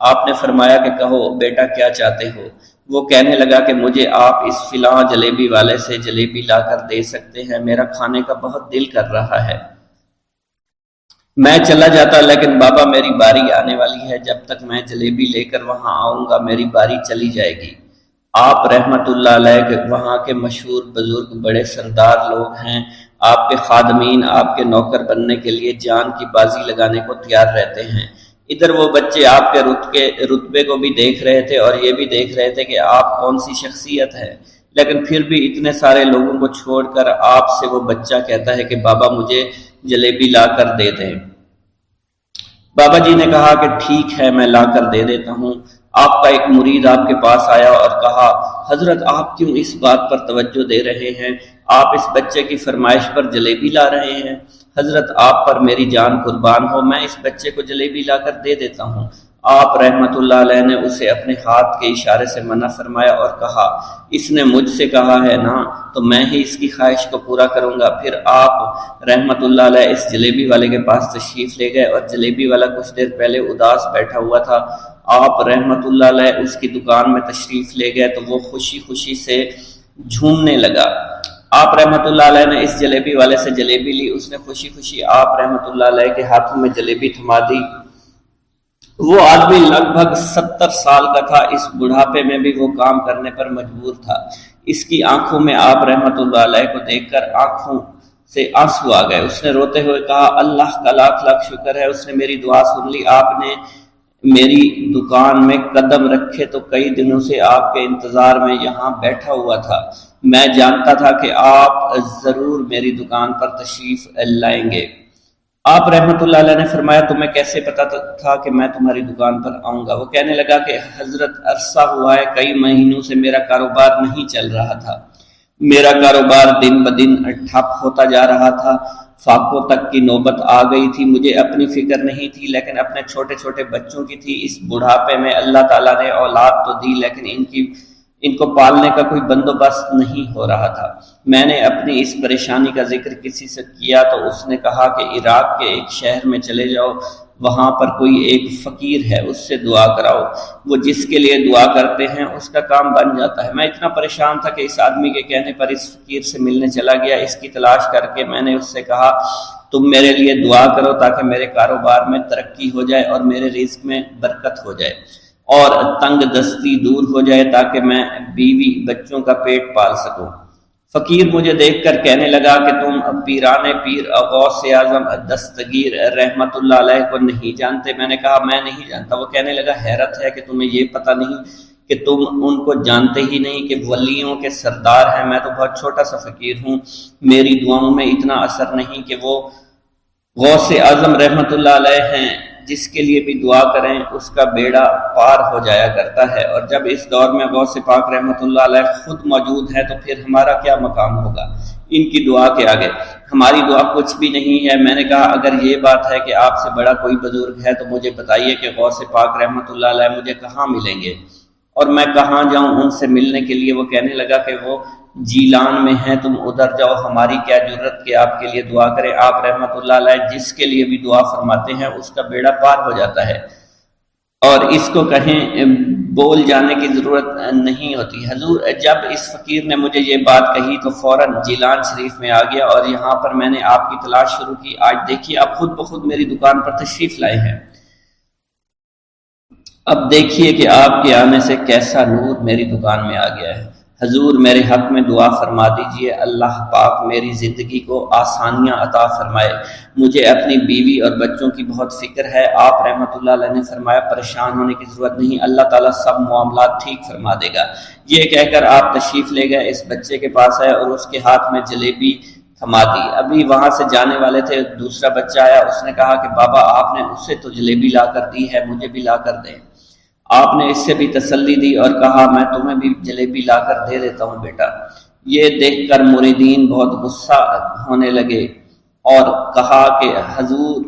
آپ نے فرمایا کہ کہو بیٹا کیا چاہتے ہو؟ وہ کہنے لگا کہ مجھے آپ اس فلاں جلیبی والے سے جلیبی لا کر دے سکتے ہیں، میرا کھانے کا بہت دل کر رہا ہے۔ میں چلا جاتا لیکن بابا میری باری آنے والی ہے، جب تک میں جلیبی لے کر وہاں آؤں گا میری باری چلی جائے گی۔ آپ رحمت اللہ علیہ کے وہاں کے مشہور بزرگ بڑے سردار لوگ ہیں، آپ کے خادمین آپ کے نوکر بننے کے لیے جان کی بازی لگانے کو تیار رہتے ہیں۔ ادھر وہ بچے آپ کے رتبے کو بھی دیکھ رہے تھے اور یہ بھی دیکھ رہے تھے کہ آپ کون سی شخصیت ہے، لیکن پھر بھی اتنے سارے لوگوں کو چھوڑ کر آپ سے وہ بچہ کہتا ہے کہ بابا مجھے جلیبی لا کر دے دیں۔ بابا جی نے کہا کہ ٹھیک ہے میں لا کر دے دیتا ہوں۔ آپ کا ایک مرید آپ کے پاس آیا اور کہا حضرت آپ کیوں اس بات پر توجہ دے رہے ہیں؟ آپ اس بچے کی فرمائش پر جلیبی لا رہے ہیں۔ حضرت آپ پر میری جان قربان ہو، میں اس بچے کو جلیبی لا کر دے دیتا ہوں۔ آپ رحمت اللہ علیہ نے اسے اپنے ہاتھ کے اشارے سے منع فرمایا اور کہا اس نے مجھ سے کہا ہے نا تو میں ہی اس کی خواہش کو پورا کروں گا۔ پھر آپ رحمت اللہ علیہ اس جلیبی والے کے پاس تشریف لے گئے اور جلیبی والا کچھ دیر پہلے اداس بیٹھا ہوا تھا۔ آپ رحمت اللہ علیہ اس کی دکان میں تشریف لے گئے تو وہ خوشی خوشی سے جھومنے لگا۔ آپ رحمت اللہ علیہ نے اس جلیبی والے سے جلیبی لی، اس نے خوشی خوشی آپ رحمت اللہ علیہ کے ہاتھوں میں جلیبی تھما دی۔ وہ آدمی لگ بھگ 70 سال کا تھا، اس بڑھاپے میں بھی وہ کام کرنے پر مجبور تھا۔ اس کی آنکھوں میں آپ رحمت اللہ علیہ کو دیکھ کر آنکھوں سے آنسو آ گئے۔ اس نے روتے ہوئے کہا اللہ کا لاکھ لاکھ شکر ہے، اس نے میری دعا سن لی۔ آپ نے میری دکان میں قدم رکھے تو کئی دنوں سے آپ کے انتظار میں یہاں بیٹھا ہوا تھا۔ میں جانتا تھا کہ آپ ضرور میری دکان پر تشریف لائیں گے۔ آپ رحمت اللہ علیہ نے فرمایا تمہیں کیسے پتا تھا کہ میں تمہاری دکان پر آؤں گا؟ وہ کہنے لگا کہ حضرت عرصہ ہوا ہے، کئی مہینوں سے میرا کاروبار نہیں چل رہا تھا، میرا کاروبار دن بدن ٹھپ ہوتا جا رہا تھا، فاقوں تک کی نوبت آ گئی تھی۔ مجھے اپنی فکر نہیں تھی لیکن اپنے چھوٹے چھوٹے بچوں کی تھی۔ اس بڑھاپے میں اللہ تعالیٰ نے اولاد تو دی لیکن ان کو پالنے کا کوئی بندوبست نہیں ہو رہا تھا۔ میں نے اپنی اس پریشانی کا ذکر کسی سے کیا تو اس نے کہا کہ عراق کے ایک شہر میں چلے جاؤ، وہاں پر کوئی ایک فقیر ہے، اس سے دعا کراؤ، وہ جس کے لیے دعا کرتے ہیں اس کا کام بن جاتا ہے۔ میں اتنا پریشان تھا کہ اس آدمی کے کہنے پر اس فقیر سے ملنے چلا گیا۔ اس کی تلاش کر کے میں نے اس سے کہا تم میرے لیے دعا کرو تاکہ میرے کاروبار میں ترقی ہو جائے اور میرے رزق میں برکت ہو جائے اور تنگ دستی دور ہو جائے تاکہ میں بیوی بچوں کا پیٹ پال سکوں۔ فقیر مجھے دیکھ کر کہنے لگا کہ تم پیرانے پیر غوث اعظم دستگیر رحمت اللہ علیہ کو نہیں جانتے؟ میں نے کہا میں نہیں جانتا۔ وہ کہنے لگا حیرت ہے کہ تمہیں یہ پتہ نہیں کہ تم ان کو جانتے ہی نہیں کہ ولیوں کے سردار ہیں۔ میں تو بہت چھوٹا سا فقیر ہوں، میری دعاؤں میں اتنا اثر نہیں کہ وہ غوث اعظم رحمت اللہ علیہ ہیں۔ جس کے لیے بھی دعا کریں اس کا بیڑا پار ہو جایا کرتا ہے، اور جب اس دور میں غوث پاک رحمۃ اللہ علیہ خود موجود ہے تو پھر ہمارا کیا مقام ہوگا ان کی دعا کے آگے؟ ہماری دعا کچھ بھی نہیں ہے۔ میں نے کہا اگر یہ بات ہے کہ آپ سے بڑا کوئی بزرگ ہے تو مجھے بتائیے کہ غوث پاک رحمۃ اللہ علیہ مجھے کہاں ملیں گے اور میں کہاں جاؤں ان سے ملنے کے لیے؟ وہ کہنے لگا کہ وہ جیلان میں ہیں، تم ادھر جاؤ، ہماری کیا جرت کہ آپ کے لیے دعا کریں۔ آپ رحمۃ اللہ علیہ جس کے لیے بھی دعا فرماتے ہیں اس کا بیڑا پار ہو جاتا ہے، اور اس کو کہیں بول جانے کی ضرورت نہیں ہوتی۔ حضور جب اس فقیر نے مجھے یہ بات کہی تو فوراً جیلان شریف میں آ گیا، اور یہاں پر میں نے آپ کی تلاش شروع کی۔ آج دیکھیے آپ خود بخود میری دکان پر تشریف لائے ہیں۔ اب دیکھیے کہ آپ کے آنے سے کیسا نور میری دکان میں آ گیا ہے۔ حضور میرے حق میں دعا فرما دیجئے، اللہ پاک میری زندگی کو آسانیاں عطا فرمائے، مجھے اپنی بیوی اور بچوں کی بہت فکر ہے۔ آپ رحمۃ اللہ علیہ نے فرمایا پریشان ہونے کی ضرورت نہیں، اللہ تعالیٰ سب معاملات ٹھیک فرما دے گا۔ یہ کہہ کر آپ تشریف لے گئے، اس بچے کے پاس آئے اور اس کے ہاتھ میں جلیبی تھما دی۔ ابھی وہاں سے جانے والے تھے، دوسرا بچہ آیا، اس نے کہا کہ بابا آپ نے اسے تو جلیبی لا کر دی ہے، مجھے بھی لا کر دیں۔ آپ نے اس سے بھی تسلی دی اور کہا میں تمہیں بھی جلیبی لا کر دے دیتا ہوں بیٹا۔ یہ دیکھ کر مریدین بہت غصہ ہونے لگے اور کہا کہ حضور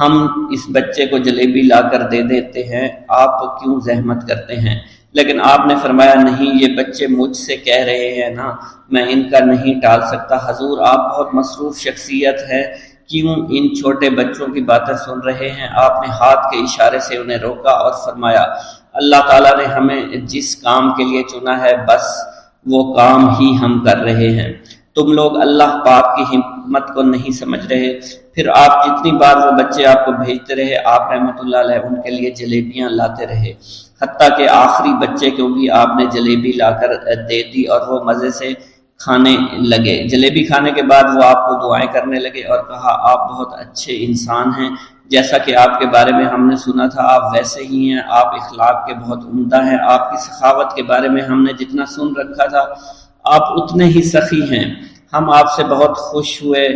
ہم اس بچے کو جلیبی لا کر دے دیتے ہیں، آپ کیوں زحمت کرتے ہیں؟ لیکن آپ نے فرمایا نہیں، یہ بچے مجھ سے کہہ رہے ہیں نا، میں ان کا نہیں ٹال سکتا۔ حضور آپ بہت مصروف شخصیت ہے، کیوں ان چھوٹے بچوں کی باتیں سن رہے ہیں؟ آپ نے ہاتھ کے اشارے سے انہیں روکا اور فرمایا اللہ تعالیٰ نے ہمیں جس کام کے لیے چنا ہے بس وہ کام ہی ہم کر رہے ہیں، تم لوگ اللہ پاک کی حکمت کو نہیں سمجھ رہے۔ پھر آپ جتنی بار وہ بچے آپ کو بھیجتے رہے، آپ رحمۃ اللہ علیہ ان کے لیے جلیبیاں لاتے رہے، حتیٰ کہ آخری بچے کو بھی آپ نے جلیبی لا کر دے دی اور وہ مزے سے کھانے لگے۔ جلیبی کھانے کے بعد وہ آپ کو دعائیں کرنے لگے اور کہا آپ بہت اچھے انسان ہیں، جیسا کہ آپ کے بارے میں ہم نے سنا تھا آپ ویسے ہی ہیں، آپ اخلاق کے بہت عمدہ ہیں، آپ کی سخاوت کے بارے میں ہم نے جتنا سن رکھا تھا آپ اتنے ہی سخی ہیں، ہم آپ سے بہت خوش ہوئے۔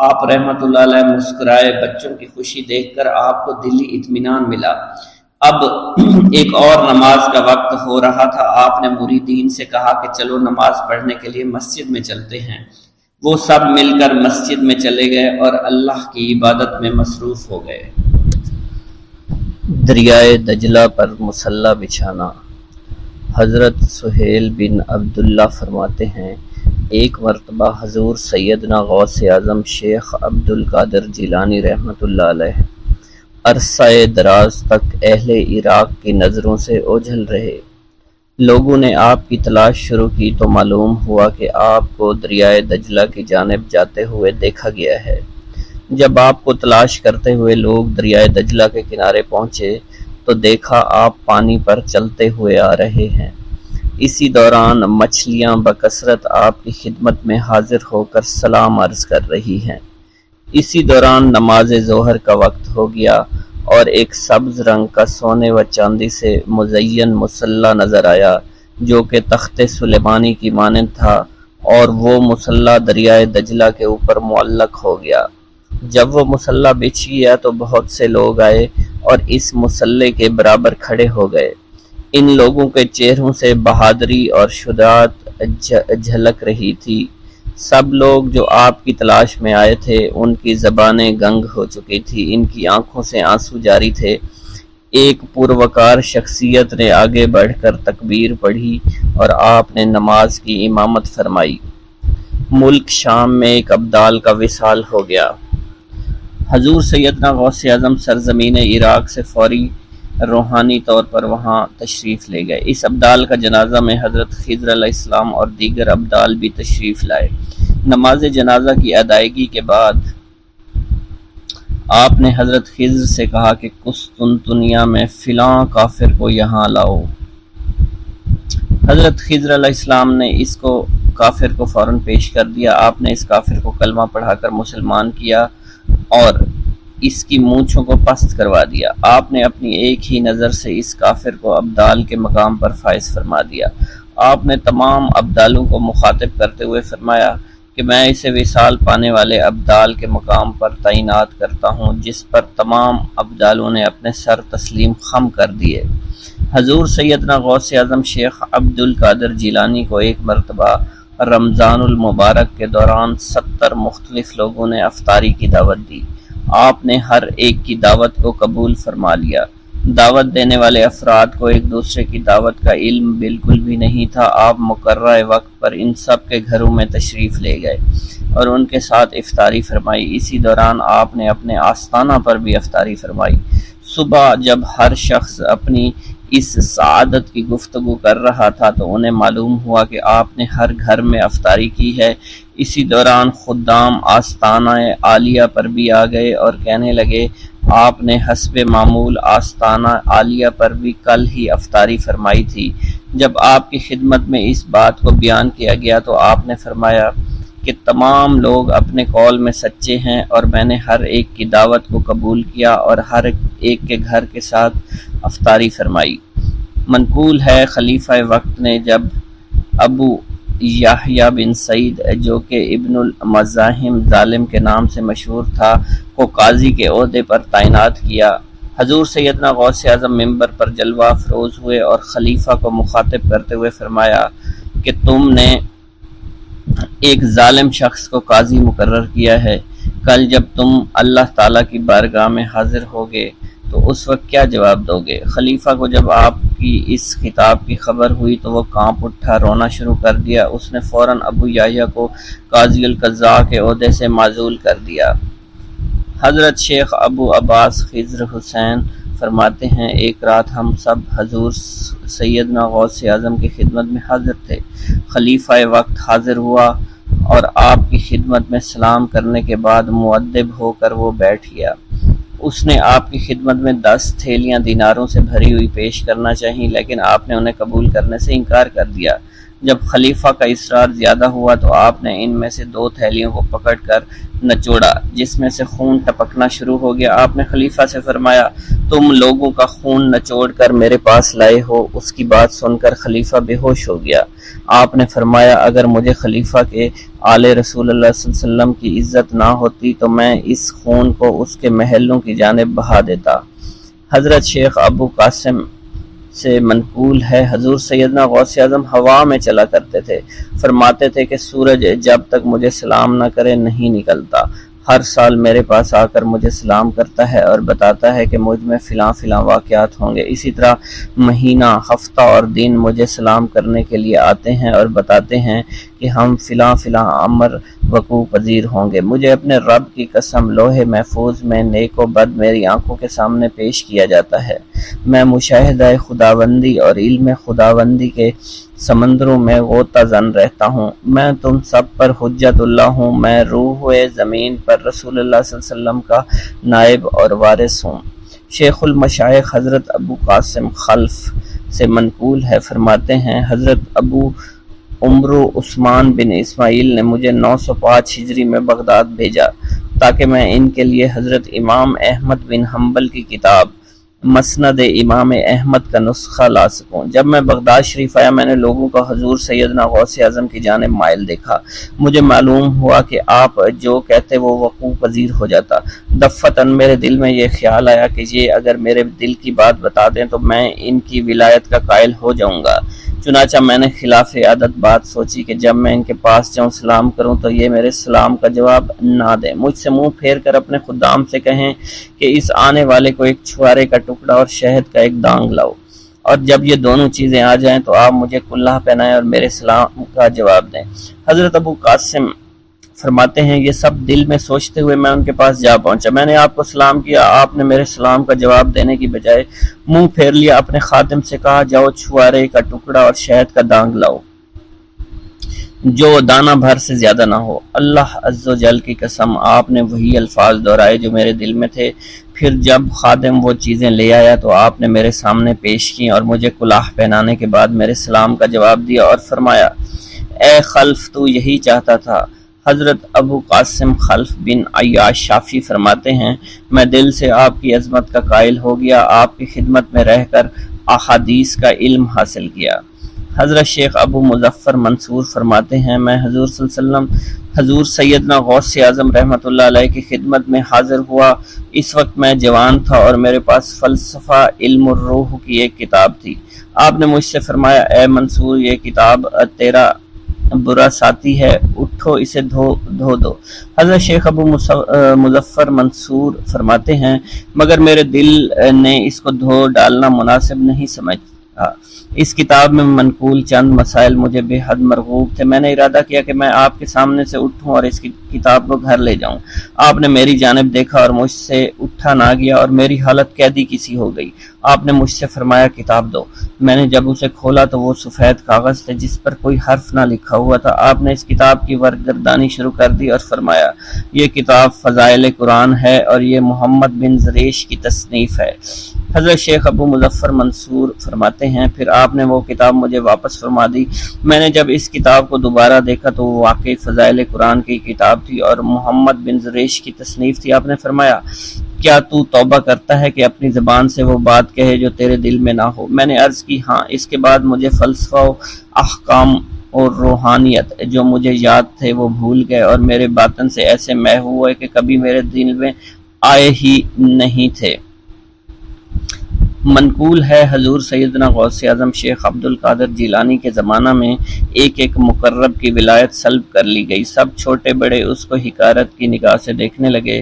آپ رحمۃ اللہ علیہ مسکرائے، بچوں کی خوشی دیکھ کر آپ کو دلی اطمینان ملا۔ اب ایک اور نماز کا وقت ہو رہا تھا، آپ نے مریدین سے کہا کہ چلو نماز پڑھنے کے لیے مسجد میں چلتے ہیں۔ وہ سب مل کر مسجد میں چلے گئے اور اللہ کی عبادت میں مصروف ہو گئے۔ دریائے دجلہ پر مصلی بچھانا۔ حضرت سہیل بن عبداللہ فرماتے ہیں ایک مرتبہ حضور سیدنا غوث اعظم شیخ عبد القادر جیلانی رحمۃ اللہ علیہ عرصہ دراز تک اہل عراق کی نظروں سے اوجھل رہے۔ لوگوں نے آپ کی تلاش شروع کی تو معلوم ہوا کہ آپ کو دریائے دجلہ کی جانب جاتے ہوئے دیکھا گیا ہے۔ جب آپ کو تلاش کرتے ہوئے لوگ دریائے دجلہ کے کنارے پہنچے تو دیکھا آپ پانی پر چلتے ہوئے آ رہے ہیں۔ اسی دوران مچھلیاں بکثرت آپ کی خدمت میں حاضر ہو کر سلام عرض کر رہی ہیں۔ اسی دوران نماز ظہر کا وقت ہو گیا اور ایک سبز رنگ کا سونے و چاندی سے مزین مصلی نظر آیا جو کہ تخت سلیمانی کی مانند تھا، اور وہ مصلی دریائے دجلہ کے اوپر معلق ہو گیا۔ جب وہ مصلی بچھ گیا تو بہت سے لوگ آئے اور اس مصلی کے برابر کھڑے ہو گئے۔ ان لوگوں کے چہروں سے بہادری اور شجاعت جھلک رہی تھی۔ سب لوگ جو آپ کی تلاش میں آئے تھے ان کی زبانیں گنگ ہو چکی تھی، ان کی آنکھوں سے آنسو جاری تھے۔ ایک پروقار شخصیت نے آگے بڑھ کر تکبیر پڑھی اور آپ نے نماز کی امامت فرمائی۔ ملک شام میں ایک ابدال کا وصال ہو گیا۔ حضور سیدنا غوث اعظم سرزمین عراق سے فوری روحانی طور پر وہاں تشریف لے گئے۔ اس ابدال کا جنازہ میں حضرت خضر علیہ السلام اور دیگر ابدال بھی تشریف لائے۔ نماز جنازہ کی ادائیگی کے بعد آپ نے حضرت خضر سے کہا کہ قسطنطنیہ میں فلاں کافر کو یہاں لاؤ۔ حضرت خضر علیہ السلام نے اس کو کافر کو فوراً پیش کر دیا۔ آپ نے اس کافر کو کلمہ پڑھا کر مسلمان کیا اور اس کی مونچھوں کو پست کروا دیا۔ آپ نے اپنی ایک ہی نظر سے اس کافر کو ابدال کے مقام پر فائز فرما دیا۔ آپ نے تمام ابدالوں کو مخاطب کرتے ہوئے فرمایا کہ میں اسے وصال پانے والے ابدال کے مقام پر تعینات کرتا ہوں، جس پر تمام ابدالوں نے اپنے سر تسلیم خم کر دیے۔ حضور سیدنا غوث اعظم شیخ عبد القادر جیلانی کو ایک مرتبہ رمضان المبارک کے دوران 70 مختلف لوگوں نے افطاری کی دعوت دی۔ آپ نے ہر ایک کی دعوت کو قبول فرما لیا۔ دعوت دینے والے افراد کو ایک دوسرے کی دعوت کا علم بالکل بھی نہیں تھا۔ آپ مقررہ وقت پر ان سب کے گھروں میں تشریف لے گئے اور ان کے ساتھ افطاری فرمائی۔ اسی دوران آپ نے اپنے آستانہ پر بھی افطاری فرمائی۔ صبح جب ہر شخص اپنی اس سعادت کی گفتگو کر رہا تھا تو انہیں معلوم ہوا کہ آپ نے ہر گھر میں افطاری کی ہے۔ اسی دوران خدام آستانہ عالیہ پر بھی آ گئے اور کہنے لگے، آپ نے حسب معمول آستانہ عالیہ پر بھی کل ہی افطاری فرمائی تھی۔ جب آپ کی خدمت میں اس بات کو بیان کیا گیا تو آپ نے فرمایا کہ تمام لوگ اپنے قول میں سچے ہیں اور میں نے ہر ایک کی دعوت کو قبول کیا اور ہر ایک کے گھر کے ساتھ افطاری فرمائی۔ منقول ہے خلیفہ وقت نے جب ابو یحییٰ بن سعید جو کہ ابن المزاحم ظالم کے نام سے مشہور تھا کو قاضی کے عہدے پر تعینات کیا۔ حضور سیدنا غوث اعظم ممبر پر جلوہ افروز ہوئے اور خلیفہ کو مخاطب کرتے ہوئے فرمایا کہ تم نے ایک ظالم شخص کو قاضی مقرر کیا ہے، کل جب تم اللہ تعالیٰ کی بارگاہ میں حاضر ہوگے تو اس وقت کیا جواب دو گے؟ خلیفہ کو جب آپ کی اس خطاب کی خبر ہوئی تو وہ کانپ اٹھا، رونا شروع کر دیا۔ اس نے فوراً ابو یحییٰ کو قاضی القضاء کے عہدے سے معزول کر دیا۔ حضرت شیخ ابو عباس خضر حسین فرماتے ہیں، ایک رات ہم سب حضور سیدنا غوث اعظم کی خدمت میں حاضر تھے۔ خلیفہ وقت حاضر ہوا اور آپ کی خدمت میں سلام کرنے کے بعد مؤدب ہو کر وہ بیٹھ گیا۔ اس نے آپ کی خدمت میں 10 تھیلیاں دیناروں سے بھری ہوئی پیش کرنا چاہییں، لیکن آپ نے انہیں قبول کرنے سے انکار کر دیا۔ جب خلیفہ کا اصرار زیادہ ہوا تو آپ نے ان میں سے 2 تھیلیوں کو پکڑ کر نچوڑا، جس میں سے خون ٹپکنا شروع ہو گیا۔ آپ نے خلیفہ سے فرمایا، تم لوگوں کا خون نچوڑ کر میرے پاس لائے ہو۔ اس کی بات سن کر خلیفہ بے ہوش ہو گیا۔ آپ نے فرمایا، اگر مجھے خلیفہ کے آل رسول اللہ صلی اللہ علیہ وسلم کی عزت نہ ہوتی تو میں اس خون کو اس کے محلوں کی جانب بہا دیتا۔ حضرت شیخ ابو قاسم سے منقول ہے، حضور سیدنا غوث اعظم ہوا میں چلا کرتے تھے۔ فرماتے تھے کہ سورج جب تک مجھے سلام نہ کرے نہیں نکلتا۔ ہر سال میرے پاس آ کر مجھے سلام کرتا ہے اور بتاتا ہے کہ مجھ میں فلاں فلاں واقعات ہوں گے۔ اسی طرح مہینہ، ہفتہ اور دن مجھے سلام کرنے کے لیے آتے ہیں اور بتاتے ہیں کہ ہم فلاں فلاں امر وقوع پذیر ہوں گے۔ مجھے اپنے رب کی قسم لوح محفوظ میں نیک و بد میری آنکھوں کے سامنے پیش کیا جاتا ہے۔ میں مشاہدہ خداوندی اور علم خداوندی کے سمندروں میں غوطہ زن رہتا ہوں۔ میں تم سب پر حجت اللہ ہوں۔ میں روح زمین پر رسول اللہ صلی اللہ علیہ وسلم کا نائب اور وارث ہوں۔ شیخ المشائخ حضرت ابو قاسم خلف سے منقول ہے، فرماتے ہیں، حضرت ابو عمرو عثمان بن اسماعیل نے مجھے 905 ہجری میں بغداد بھیجا تاکہ میں ان کے لیے حضرت امام احمد بن حنبل کی کتاب مسند امام احمد کا نسخہ لا سکوں۔ جب میں بغداد شریف آیا میں نے لوگوں کو حضور سیدنا غوث اعظم کی جانب مائل دیکھا۔ مجھے معلوم ہوا کہ آپ جو کہتے وہ وقوع پذیر ہو جاتا۔ دفتن میرے دل میں یہ خیال آیا کہ یہ اگر میرے دل کی بات بتا دیں تو میں ان کی ولایت کا قائل ہو جاؤں گا۔ چنانچہ میں نے خلاف عادت بات سوچی کہ جب میں ان کے پاس جاؤں سلام کروں تو یہ میرے سلام کا جواب نہ دیں، مجھ سے منہ پھیر کر اپنے خدام سے کہیں کہ اس آنے والے کو ایک چھوارے کا ٹکڑا اور شہد کا ایک دانگ لاؤ، اور جب یہ دونوں چیزیں آ جائیں تو آپ مجھے کلہ پہنائیں اور میرے سلام کا جواب دیں۔ حضرت ابو قاسم فرماتے ہیں، یہ سب دل میں سوچتے ہوئے میں ان کے پاس جا پہنچا۔ میں نے آپ کو سلام کیا، آپ نے میرے سلام کا جواب دینے کی بجائے منہ پھیر لیا۔ اپنے خادم سے کہا، جاؤ چھوارے کا ٹکڑا اور شہد کا دانگ لاؤ جو دانہ بھر سے زیادہ نہ ہو۔ اللہ عز و جل کی قسم، آپ نے وہی الفاظ دہرائے جو میرے دل میں تھے۔ پھر جب خادم وہ چیزیں لے آیا تو آپ نے میرے سامنے پیش کی اور مجھے کلاه پہنانے کے بعد میرے سلام کا جواب دیا اور فرمایا، اے خلف تو یہی چاہتا تھا۔ حضرت ابو قاسم خلف بن عیاش شافعی فرماتے ہیں، میں دل سے آپ کی عظمت کا قائل ہو گیا، آپ کی خدمت میں رہ کر احادیث کا علم حاصل کیا۔ حضرت شیخ ابو مظفر منصور فرماتے ہیں میں حضور صلی اللہ علیہ وسلم حضور سیدنا غوث اعظم رحمۃ اللہ علیہ کی خدمت میں حاضر ہوا۔ اس وقت میں جوان تھا اور میرے پاس فلسفہ علم الروح کی ایک کتاب تھی۔ آپ نے مجھ سے فرمایا اے منصور یہ کتاب تیرا برا ساتھی ہے، اٹھو اسے دھو دو۔ حضرت شیخ ابو مظفر منصور فرماتے ہیں مگر میرے دل نے اس کو دھو ڈالنا مناسب نہیں سمجھا۔ اس کتاب میں منقول چند مسائل مجھے بے حد مرغوب تھے۔ میں نے ارادہ کیا کہ میں آپ کے سامنے سے اٹھوں اور اس کتاب کو گھر لے جاؤں۔ آپ نے میری جانب دیکھا اور مجھ سے اٹھا نہ گیا اور میری حالت قیدی کسی ہو گئی۔ آپ نے مجھ سے فرمایا کتاب دو۔ میں نے جب اسے کھولا تو وہ سفید کاغذ تھے جس پر کوئی حرف نہ لکھا ہوا تھا۔ آپ نے اس کتاب کی ورگردانی شروع کر دی اور فرمایا یہ کتاب فضائل قرآن ہے اور یہ محمد بن زریش کی تصنیف ہے۔ حضرت شیخ ابو مظفر منصور فرماتے ہیں پھر آپ نے وہ کتاب مجھے واپس فرما دی۔ میں نے جب اس کتاب کو دوبارہ دیکھا تو وہ واقعی فضائل قرآن کی کتاب تھی اور محمد بن زریش کی تصنیف تھی۔ آپ نے فرمایا کیا تو توبہ کرتا ہے کہ اپنی زبان سے وہ بات کہے جو تیرے دل میں نہ ہو؟ میں نے عرض کی ہاں۔ اس کے بعد مجھے فلسفہ و احکام اور روحانیت جو مجھے یاد تھے وہ بھول گئے اور میرے باطن سے ایسے محو ہوئے کہ کبھی میرے دل میں آئے ہی نہیں تھے۔ منقول ہے حضور سیدنا غوث اعظم شیخ عبد القادر جیلانی کے زمانہ میں ایک مقرب کی ولایت سلب کر لی گئی۔ سب چھوٹے بڑے اس کو حقارت کی نگاہ سے دیکھنے لگے۔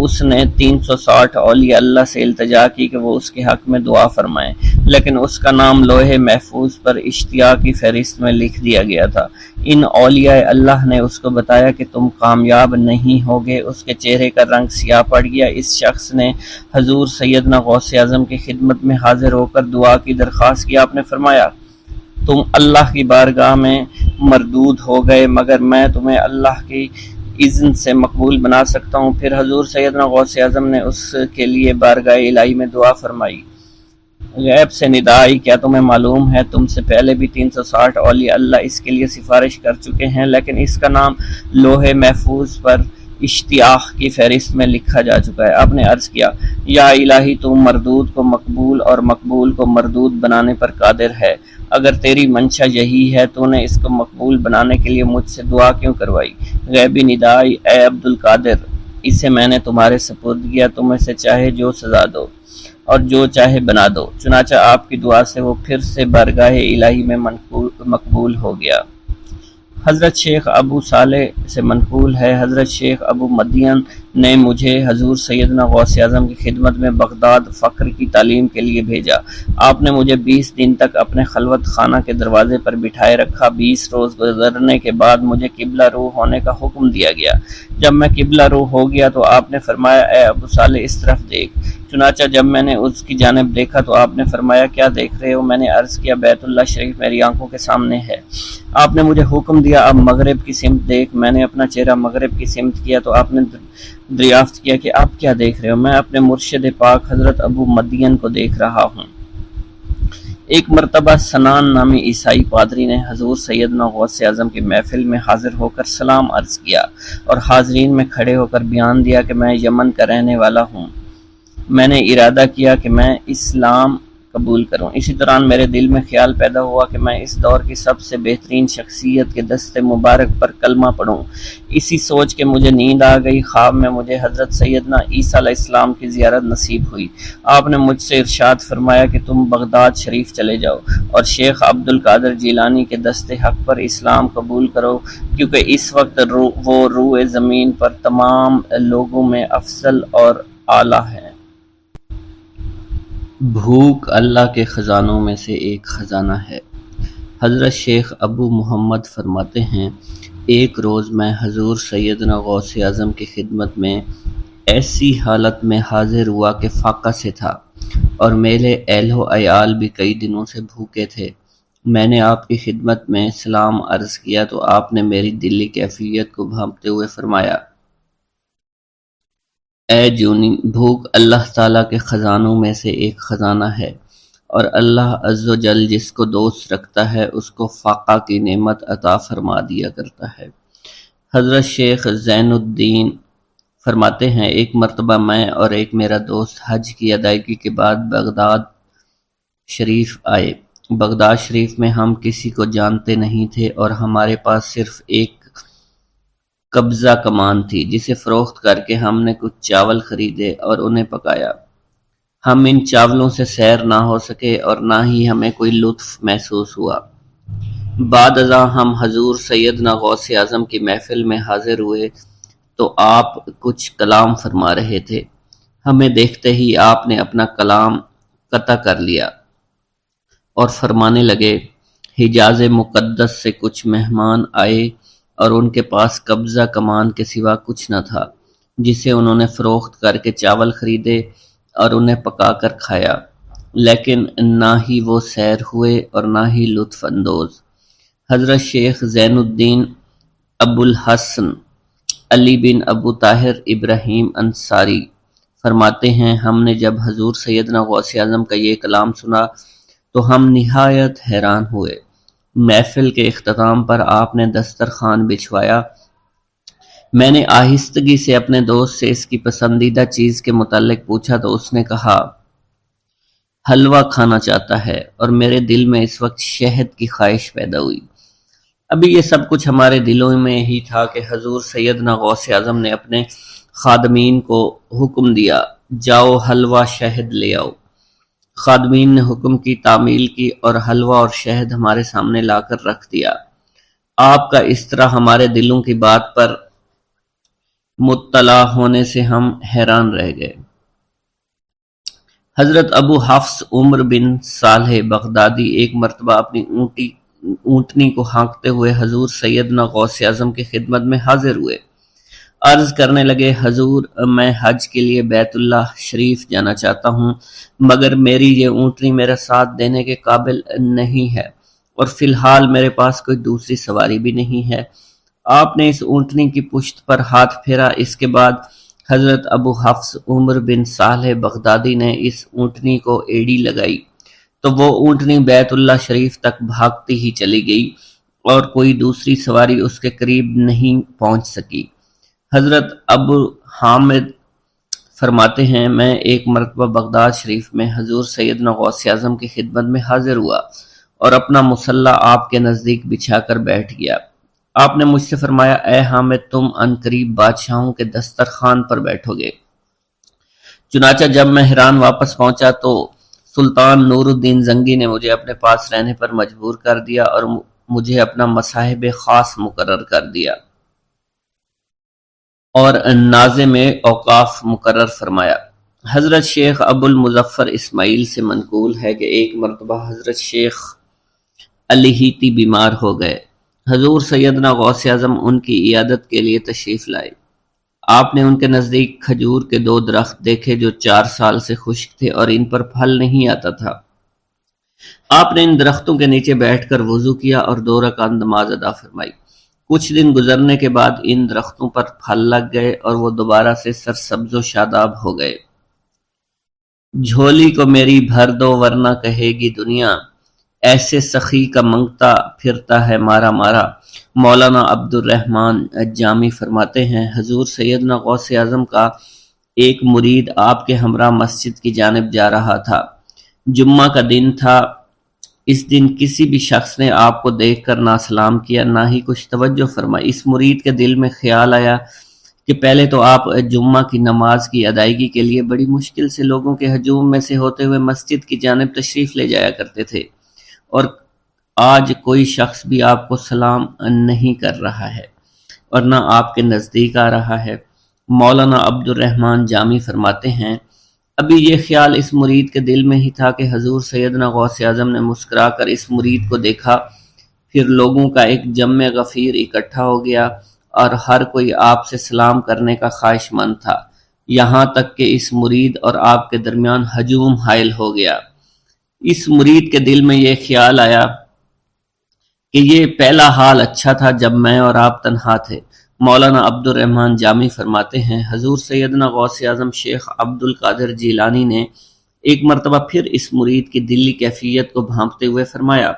اس نے 360 اولیاء اللہ سے التجا کی کہ وہ اس کے حق میں دعا فرمائیں، لیکن اس کا نام لوح محفوظ پر اشتیاق کی فہرست میں لکھ دیا گیا تھا۔ ان اولیاء اللہ نے اس کو بتایا کہ تم کامیاب نہیں ہوگے۔ اس کے چہرے کا رنگ سیاہ پڑ گیا۔ اس شخص نے حضور سیدنا غوث اعظم کی خدمت میں حاضر ہو کر دعا کی درخواست کی۔ آپ نے فرمایا تم اللہ کی بارگاہ میں مردود ہو گئے مگر میں تمہیں اللہ کی اذن سے مقبول بنا سکتا ہوں۔ پھر حضور سیدنا غوث اعظم نے اس کے لیے بارگاہ الہی میں دعا فرمائی۔ غیب سے ندا آئی کیا تمہیں معلوم ہے تم سے پہلے بھی 360 اولیاء اللہ اس کے لیے سفارش کر چکے ہیں لیکن اس کا نام لوح محفوظ پر اشتیاق کی فہرست میں لکھا جا چکا ہے۔ آپ نے عرض کیا یا الہی تو مردود کو مقبول اور مقبول کو مردود بنانے پر قادر ہے۔ اگر تیری منشا یہی ہے تو نے اس کو مقبول بنانے کے لیے مجھ سے دعا کیوں کروائی؟ غیبی ندائی اے عبد القادر اسے میں نے تمہارے سپرد کیا، تم اسے چاہے جو سزا دو اور جو چاہے بنا دو۔ چنانچہ آپ کی دعا سے وہ پھر سے بارگاہ الہی میں مقبول ہو گیا۔ حضرت شیخ ابو صالح سے منقول ہے حضرت شیخ ابو مدین نے مجھے حضور سیدنا غوث اعظم کی خدمت میں بغداد فقر کی تعلیم کے لیے بھیجا۔ آپ نے مجھے 20 دن تک اپنے خلوت خانہ کے دروازے پر بٹھائے رکھا۔ 20 روز گزرنے کے بعد مجھے قبلہ رو ہونے کا حکم دیا گیا۔ جب میں قبلہ رو ہو گیا تو آپ نے فرمایا اے ابو صالح اس طرف دیکھ۔ چنانچہ جب میں نے اس کی جانب دیکھا تو آپ نے فرمایا کیا دیکھ رہے ہو؟ میں نے عرض کیا بیت اللہ شریف میری آنکھوں کے سامنے ہے۔ آپ نے مجھے حکم دیا اب مغرب کی سمت دیکھ۔ میں نے اپنا چہرہ مغرب کی سمت کیا تو آپ نے دریافت کیا کہ آپ کیا دیکھ رہے ہو؟ میں اپنے مرشد پاک حضرت ابو مدین کو دیکھ رہا ہوں۔ ایک مرتبہ سنان نامی عیسائی پادری نے حضور سیدنا غوث اعظم کی محفل میں حاضر ہو کر سلام عرض کیا اور حاضرین میں کھڑے ہو کر بیان دیا کہ میں یمن کا رہنے والا ہوں۔ میں نے ارادہ کیا کہ میں اسلام قبول کروں۔ اسی دوران میرے دل میں خیال پیدا ہوا کہ میں اس دور کی سب سے بہترین شخصیت کے دست مبارک پر کلمہ پڑھوں۔ اسی سوچ کے مجھے نیند آ گئی۔ خواب میں مجھے حضرت سیدنا عیسیٰ علیہ السلام کی زیارت نصیب ہوئی۔ آپ نے مجھ سے ارشاد فرمایا کہ تم بغداد شریف چلے جاؤ اور شیخ عبد القادر جیلانی کے دست حق پر اسلام قبول کرو کیونکہ اس وقت وہ روئے زمین پر تمام لوگوں میں افضل اور اعلیٰ ہے۔ بھوک اللہ کے خزانوں میں سے ایک خزانہ ہے۔ حضرت شیخ ابو محمد فرماتے ہیں ایک روز میں حضور سیدنا غوث اعظم کی خدمت میں ایسی حالت میں حاضر ہوا کہ فاقہ سے تھا اور میرے اہل و عیال بھی کئی دنوں سے بھوکے تھے۔ میں نے آپ کی خدمت میں سلام عرض کیا تو آپ نے میری دلی کیفیت کو بھانپتے ہوئے فرمایا اے جونی بھوک اللہ تعالیٰ کے خزانوں میں سے ایک خزانہ ہے اور اللہ عز و جل جس کو دوست رکھتا ہے اس کو فاقہ کی نعمت عطا فرما دیا کرتا ہے۔ حضرت شیخ زین الدین فرماتے ہیں ایک مرتبہ میں اور ایک میرا دوست حج کی ادائیگی کے بعد بغداد شریف آئے۔ بغداد شریف میں ہم کسی کو جانتے نہیں تھے اور ہمارے پاس صرف ایک قبضہ کمان تھی جسے فروخت کر کے ہم نے کچھ چاول خریدے اور انہیں پکایا۔ ہم ان چاولوں سے سیر نہ ہو سکے اور نہ ہی ہمیں کوئی لطف محسوس ہوا۔ بعد ازاں ہم حضور سیدنا غوث اعظم کی محفل میں حاضر ہوئے تو آپ کچھ کلام فرما رہے تھے۔ ہمیں دیکھتے ہی آپ نے اپنا کلام قطع کر لیا اور فرمانے لگے، حجاز مقدس سے کچھ مہمان آئے اور ان کے پاس قبضہ کمان کے سوا کچھ نہ تھا جسے انہوں نے فروخت کر کے چاول خریدے اور انہیں پکا کر کھایا، لیکن نہ ہی وہ سیر ہوئے اور نہ ہی لطف اندوز۔ حضرت شیخ زین الدین ابو الحسن علی بن ابو طاہر ابراہیم انصاری فرماتے ہیں، ہم نے جب حضور سیدنا غوث اعظم کا یہ کلام سنا تو ہم نہایت حیران ہوئے۔ محفل کے اختتام پر آپ نے دسترخوان بچھوایا۔ میں نے آہستگی سے اپنے دوست سے اس کی پسندیدہ چیز کے متعلق پوچھا تو اس نے کہا، حلوہ کھانا چاہتا ہے، اور میرے دل میں اس وقت شہد کی خواہش پیدا ہوئی۔ ابھی یہ سب کچھ ہمارے دلوں میں ہی تھا کہ حضور سیدنا غوث اعظم نے اپنے خادمین کو حکم دیا، جاؤ حلوہ شہد لے آؤ۔ خادمین نے حکم کی تعمیل کی اور حلوہ اور شہد ہمارے سامنے لا کر رکھ دیا۔ آپ کا اس طرح ہمارے دلوں کی بات پر مطلع ہونے سے ہم حیران رہ گئے۔ حضرت ابو حفص عمر بن صالح بغدادی ایک مرتبہ اپنی اونٹنی کو ہانکتے ہوئے حضور سیدنا غوث اعظم کی خدمت میں حاضر ہوئے۔ عرض کرنے لگے، حضور میں حج کے لیے بیت اللہ شریف جانا چاہتا ہوں، مگر میری یہ اونٹنی میرا ساتھ دینے کے قابل نہیں ہے اور فی الحال میرے پاس کوئی دوسری سواری بھی نہیں ہے۔ آپ نے اس اونٹنی کی پشت پر ہاتھ پھیرا۔ اس کے بعد حضرت ابو حفص عمر بن صالح بغدادی نے اس اونٹنی کو ایڑی لگائی تو وہ اونٹنی بیت اللہ شریف تک بھاگتی ہی چلی گئی اور کوئی دوسری سواری اس کے قریب نہیں پہنچ سکی۔ حضرت ابو حامد فرماتے ہیں، میں ایک مرتبہ بغداد شریف میں حضور سیدنا غوث اعظم کی خدمت میں حاضر ہوا اور اپنا مصلح آپ کے نزدیک بچھا کر بیٹھ گیا۔ آپ نے مجھ سے فرمایا، اے حامد تم ان قریب بادشاہوں کے دسترخوان پر بیٹھو گے۔ چنانچہ جب میں حران واپس پہنچا تو سلطان نور الدین زنگی نے مجھے اپنے پاس رہنے پر مجبور کر دیا اور مجھے اپنا مصاحب خاص مقرر کر دیا اور ناظم اوقاف مقرر فرمایا۔ حضرت شیخ ابو المظفر اسماعیل سے منقول ہے کہ ایک مرتبہ حضرت شیخ الہیتی بیمار ہو گئے۔ حضور سیدنا غوث اعظم ان کی عیادت کے لیے تشریف لائے۔ آپ نے ان کے نزدیک کھجور کے 2 درخت دیکھے جو 4 سال سے خشک تھے اور ان پر پھل نہیں آتا تھا۔ آپ نے ان درختوں کے نیچے بیٹھ کر وضو کیا اور 2 رکعت نماز ادا فرمائی۔ کچھ دن گزرنے کے بعد ان درختوں پر پھل لگ گئے اور وہ دوبارہ سے سرسبز و شاداب ہو گئے۔ جھولی کو میری بھر دو ورنہ کہے گی دنیا، ایسے سخی کا منگتا پھرتا ہے مارا مارا۔ مولانا عبد الرحمن جامی فرماتے ہیں، حضور سیدنا غوث اعظم کا ایک مرید آپ کے ہمراہ مسجد کی جانب جا رہا تھا۔ جمعہ کا دن تھا۔ اس دن کسی بھی شخص نے آپ کو دیکھ کر نہ سلام کیا نہ ہی کچھ توجہ فرمائی۔ اس مرید کے دل میں خیال آیا کہ پہلے تو آپ جمعہ کی نماز کی ادائیگی کے لیے بڑی مشکل سے لوگوں کے ہجوم میں سے ہوتے ہوئے مسجد کی جانب تشریف لے جایا کرتے تھے، اور آج کوئی شخص بھی آپ کو سلام نہیں کر رہا ہے اور نہ آپ کے نزدیک آ رہا ہے۔ مولانا عبد الرحمن جامی فرماتے ہیں، ابھی یہ خیال اس مرید کے دل میں ہی تھا کہ حضور سیدنا غوث اعظم نے مسکرا کر اس مرید کو دیکھا، پھر لوگوں کا ایک جمع غفیر اکٹھا ہو گیا اور ہر کوئی آپ سے سلام کرنے کا خواہش مند تھا، یہاں تک کہ اس مرید اور آپ کے درمیان ہجوم حائل ہو گیا۔ اس مرید کے دل میں یہ خیال آیا کہ یہ پہلا حال اچھا تھا جب میں اور آپ تنہا تھے۔ مولانا عبد الرحمن جامی فرماتے ہیں، حضور سیدنا غوث اعظم شیخ عبد القادر جیلانی نے ایک مرتبہ پھر اس مرید کی دلی کیفیت کو بھانپتے ہوئے فرمایا،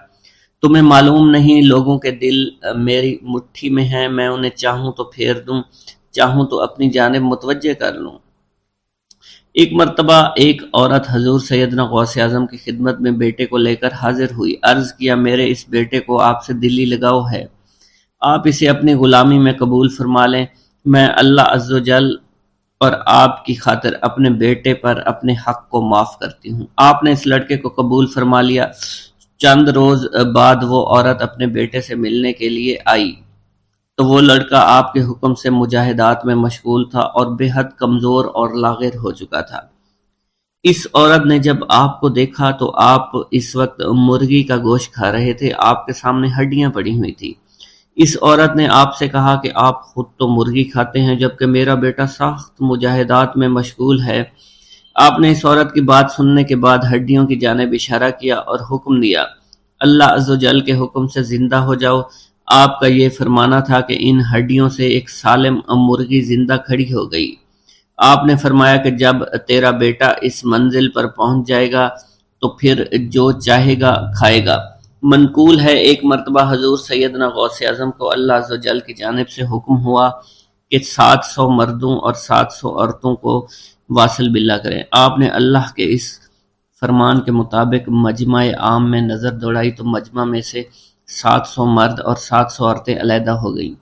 تمہیں معلوم نہیں لوگوں کے دل میری مٹھی میں ہیں، میں انہیں چاہوں تو پھیر دوں، چاہوں تو اپنی جانب متوجہ کر لوں۔ ایک مرتبہ ایک عورت حضور سیدنا غوث اعظم کی خدمت میں بیٹے کو لے کر حاضر ہوئی۔ عرض کیا میرے اس بیٹے کو آپ سے دلی لگاؤ ہے، آپ اسے اپنی غلامی میں قبول فرما لیں، میں اللہ عز و جل اور آپ کی خاطر اپنے بیٹے پر اپنے حق کو معاف کرتی ہوں۔ آپ نے اس لڑکے کو قبول فرما لیا۔ چند روز بعد وہ عورت اپنے بیٹے سے ملنے کے لیے آئی تو وہ لڑکا آپ کے حکم سے مجاہدات میں مشغول تھا اور بے حد کمزور اور لاغر ہو چکا تھا۔ اس عورت نے جب آپ کو دیکھا تو آپ اس وقت مرغی کا گوشت کھا رہے تھے، آپ کے سامنے ہڈیاں پڑی ہوئی تھی۔ اس عورت نے آپ سے کہا کہ آپ خود تو مرغی کھاتے ہیں جبکہ میرا بیٹا سخت مجاہدات میں مشغول ہے۔ آپ نے اس عورت کی بات سننے کے بعد ہڈیوں کی جانب اشارہ کیا اور حکم دیا، اللہ عز و جل کے حکم سے زندہ ہو جاؤ۔ آپ کا یہ فرمانا تھا کہ ان ہڈیوں سے ایک سالم مرغی زندہ کھڑی ہو گئی۔ آپ نے فرمایا کہ جب تیرا بیٹا اس منزل پر پہنچ جائے گا تو پھر جو چاہے گا کھائے گا۔ منقول ہے ایک مرتبہ حضور سیدنا غوث اعظم کو اللہ عز و جل کی جانب سے حکم ہوا کہ 700 مردوں اور 700 عورتوں کو واصل باللہ کریں۔ آپ نے اللہ کے اس فرمان کے مطابق مجمع عام میں نظر دوڑائی تو مجمع میں سے 700 مرد اور 700 عورتیں علیحدہ ہو گئیں۔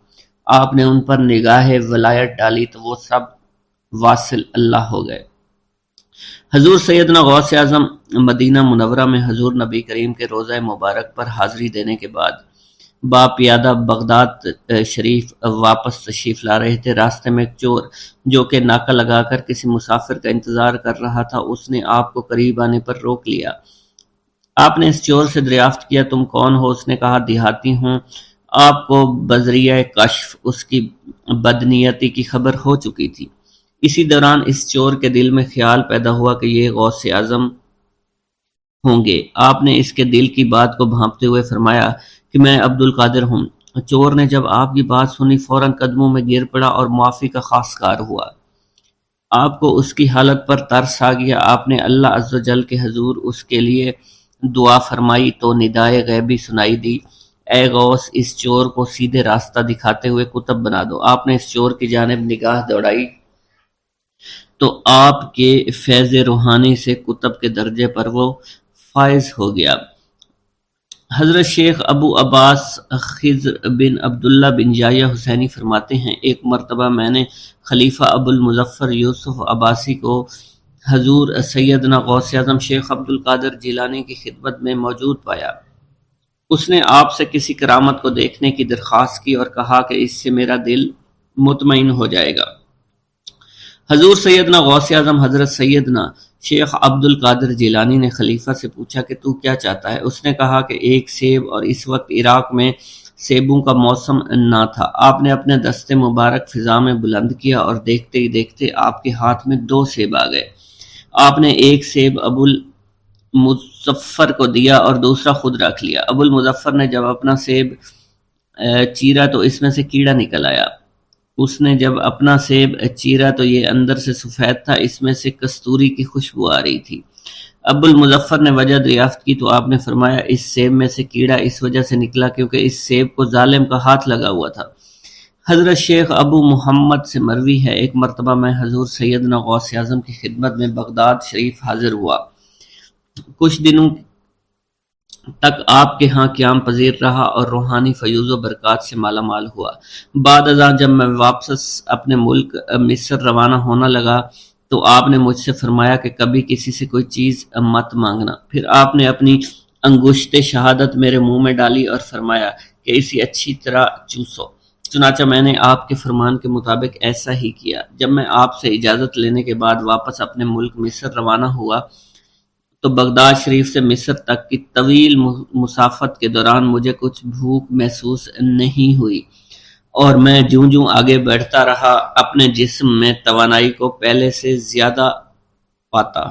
آپ نے ان پر نگاہ ولایت ڈالی تو وہ سب واصل اللہ ہو گئے۔ حضور سیدنا غوث اعظم مدینہ منورہ میں حضور نبی کریم کے روضہ مبارک پر حاضری دینے کے بعد باپیادہ بغداد شریف واپس تشریف لا رہے تھے۔ راستے میں ایک چور جو کہ ناکہ لگا کر کسی مسافر کا انتظار کر رہا تھا، اس نے آپ کو قریب آنے پر روک لیا۔ آپ نے اس چور سے دریافت کیا تم کون ہو؟ اس نے کہا دیہاتی ہوں۔ آپ کو بذریعہ کشف اس کی بدنیتی کی خبر ہو چکی تھی۔ اسی دوران اس چور کے دل میں خیال پیدا ہوا کہ یہ غوث اعظم ہوں گے۔ آپ نے اس کے دل کی بات کو بھانپتے ہوئے فرمایا کہ میں عبد القادر ہوں۔ چور نے جب آپ کی بات سنی فوراً قدموں میں گر پڑا اور معافی کا خواستگار ہوا۔ آپ کو اس کی حالت پر ترس آ گیا۔ آپ نے اللہ عز و جل کے حضور اس کے لیے دعا فرمائی تو ندائے غیبی سنائی دی، اے غوث اس چور کو سیدھے راستہ دکھاتے ہوئے قطب بنا دو۔ آپ نے اس چور کی جانب نگاہ دوڑائی تو آپ کے فیض روحانی سے قطب کے درجے پر وہ فائز ہو گیا۔ حضرت شیخ ابو عباس خضر بن عبداللہ بن یحیی حسینی فرماتے ہیں ایک مرتبہ میں نے خلیفہ ابو المظفر یوسف عباسی کو حضور سیدنا غوث اعظم شیخ عبد القادر جیلانی کی خدمت میں موجود پایا۔ اس نے آپ سے کسی کرامت کو دیکھنے کی درخواست کی اور کہا کہ اس سے میرا دل مطمئن ہو جائے گا۔ حضور سیدنا غوث اعظم حضرت سیدنا شیخ عبد القادر جیلانی نے خلیفہ سے پوچھا کہ تو کیا چاہتا ہے؟ اس نے کہا کہ ایک سیب، اور اس وقت عراق میں سیبوں کا موسم نہ تھا۔ آپ نے اپنے دستے مبارک فضا میں بلند کیا اور دیکھتے ہی دیکھتے آپ کے ہاتھ میں 2 سیب آ گئے۔ آپ نے ایک سیب ابو المظفر کو دیا اور دوسرا خود رکھ لیا۔ ابو المظفر نے جب اپنا سیب چیرا تو اس میں سے کیڑا نکل آیا۔ اس نے جب اپنا سیب چیرا تو یہ اندر سے سفید تھا، اس میں سے کستوری کی خوشبو آ رہی تھی۔ ابو المظفر نے وجہ دریافت کی تو آپ نے فرمایا اس سیب میں سے کیڑا اس وجہ سے نکلا کیونکہ اس سیب کو ظالم کا ہاتھ لگا ہوا تھا۔ حضرت شیخ ابو محمد سے مروی ہے ایک مرتبہ میں حضور سیدنا غوث اعظم کی خدمت میں بغداد شریف حاضر ہوا۔ کچھ دنوں تک آپ کے ہاں قیام پذیر رہا اور روحانی فیوز و برکات سے مالا مال ہوا۔ بعد ازاں جب میں واپس اپنے ملک مصر روانہ ہونا لگا تو آپ نے مجھ سے فرمایا کہ کبھی کسی سے کوئی چیز مت مانگنا۔ پھر آپ نے اپنی انگشت شہادت میرے منہ میں ڈالی اور فرمایا کہ اسے اچھی طرح چوسو۔ چنانچہ میں نے آپ کے فرمان کے مطابق ایسا ہی کیا۔ جب میں آپ سے اجازت لینے کے بعد واپس اپنے ملک مصر روانہ ہوا تو بغداد شریف سے مصر تک کی طویل مسافت کے دوران مجھے کچھ بھوک محسوس نہیں ہوئی، اور میں جوں جوں آگے بڑھتا رہا اپنے جسم میں توانائی کو پہلے سے زیادہ پاتا۔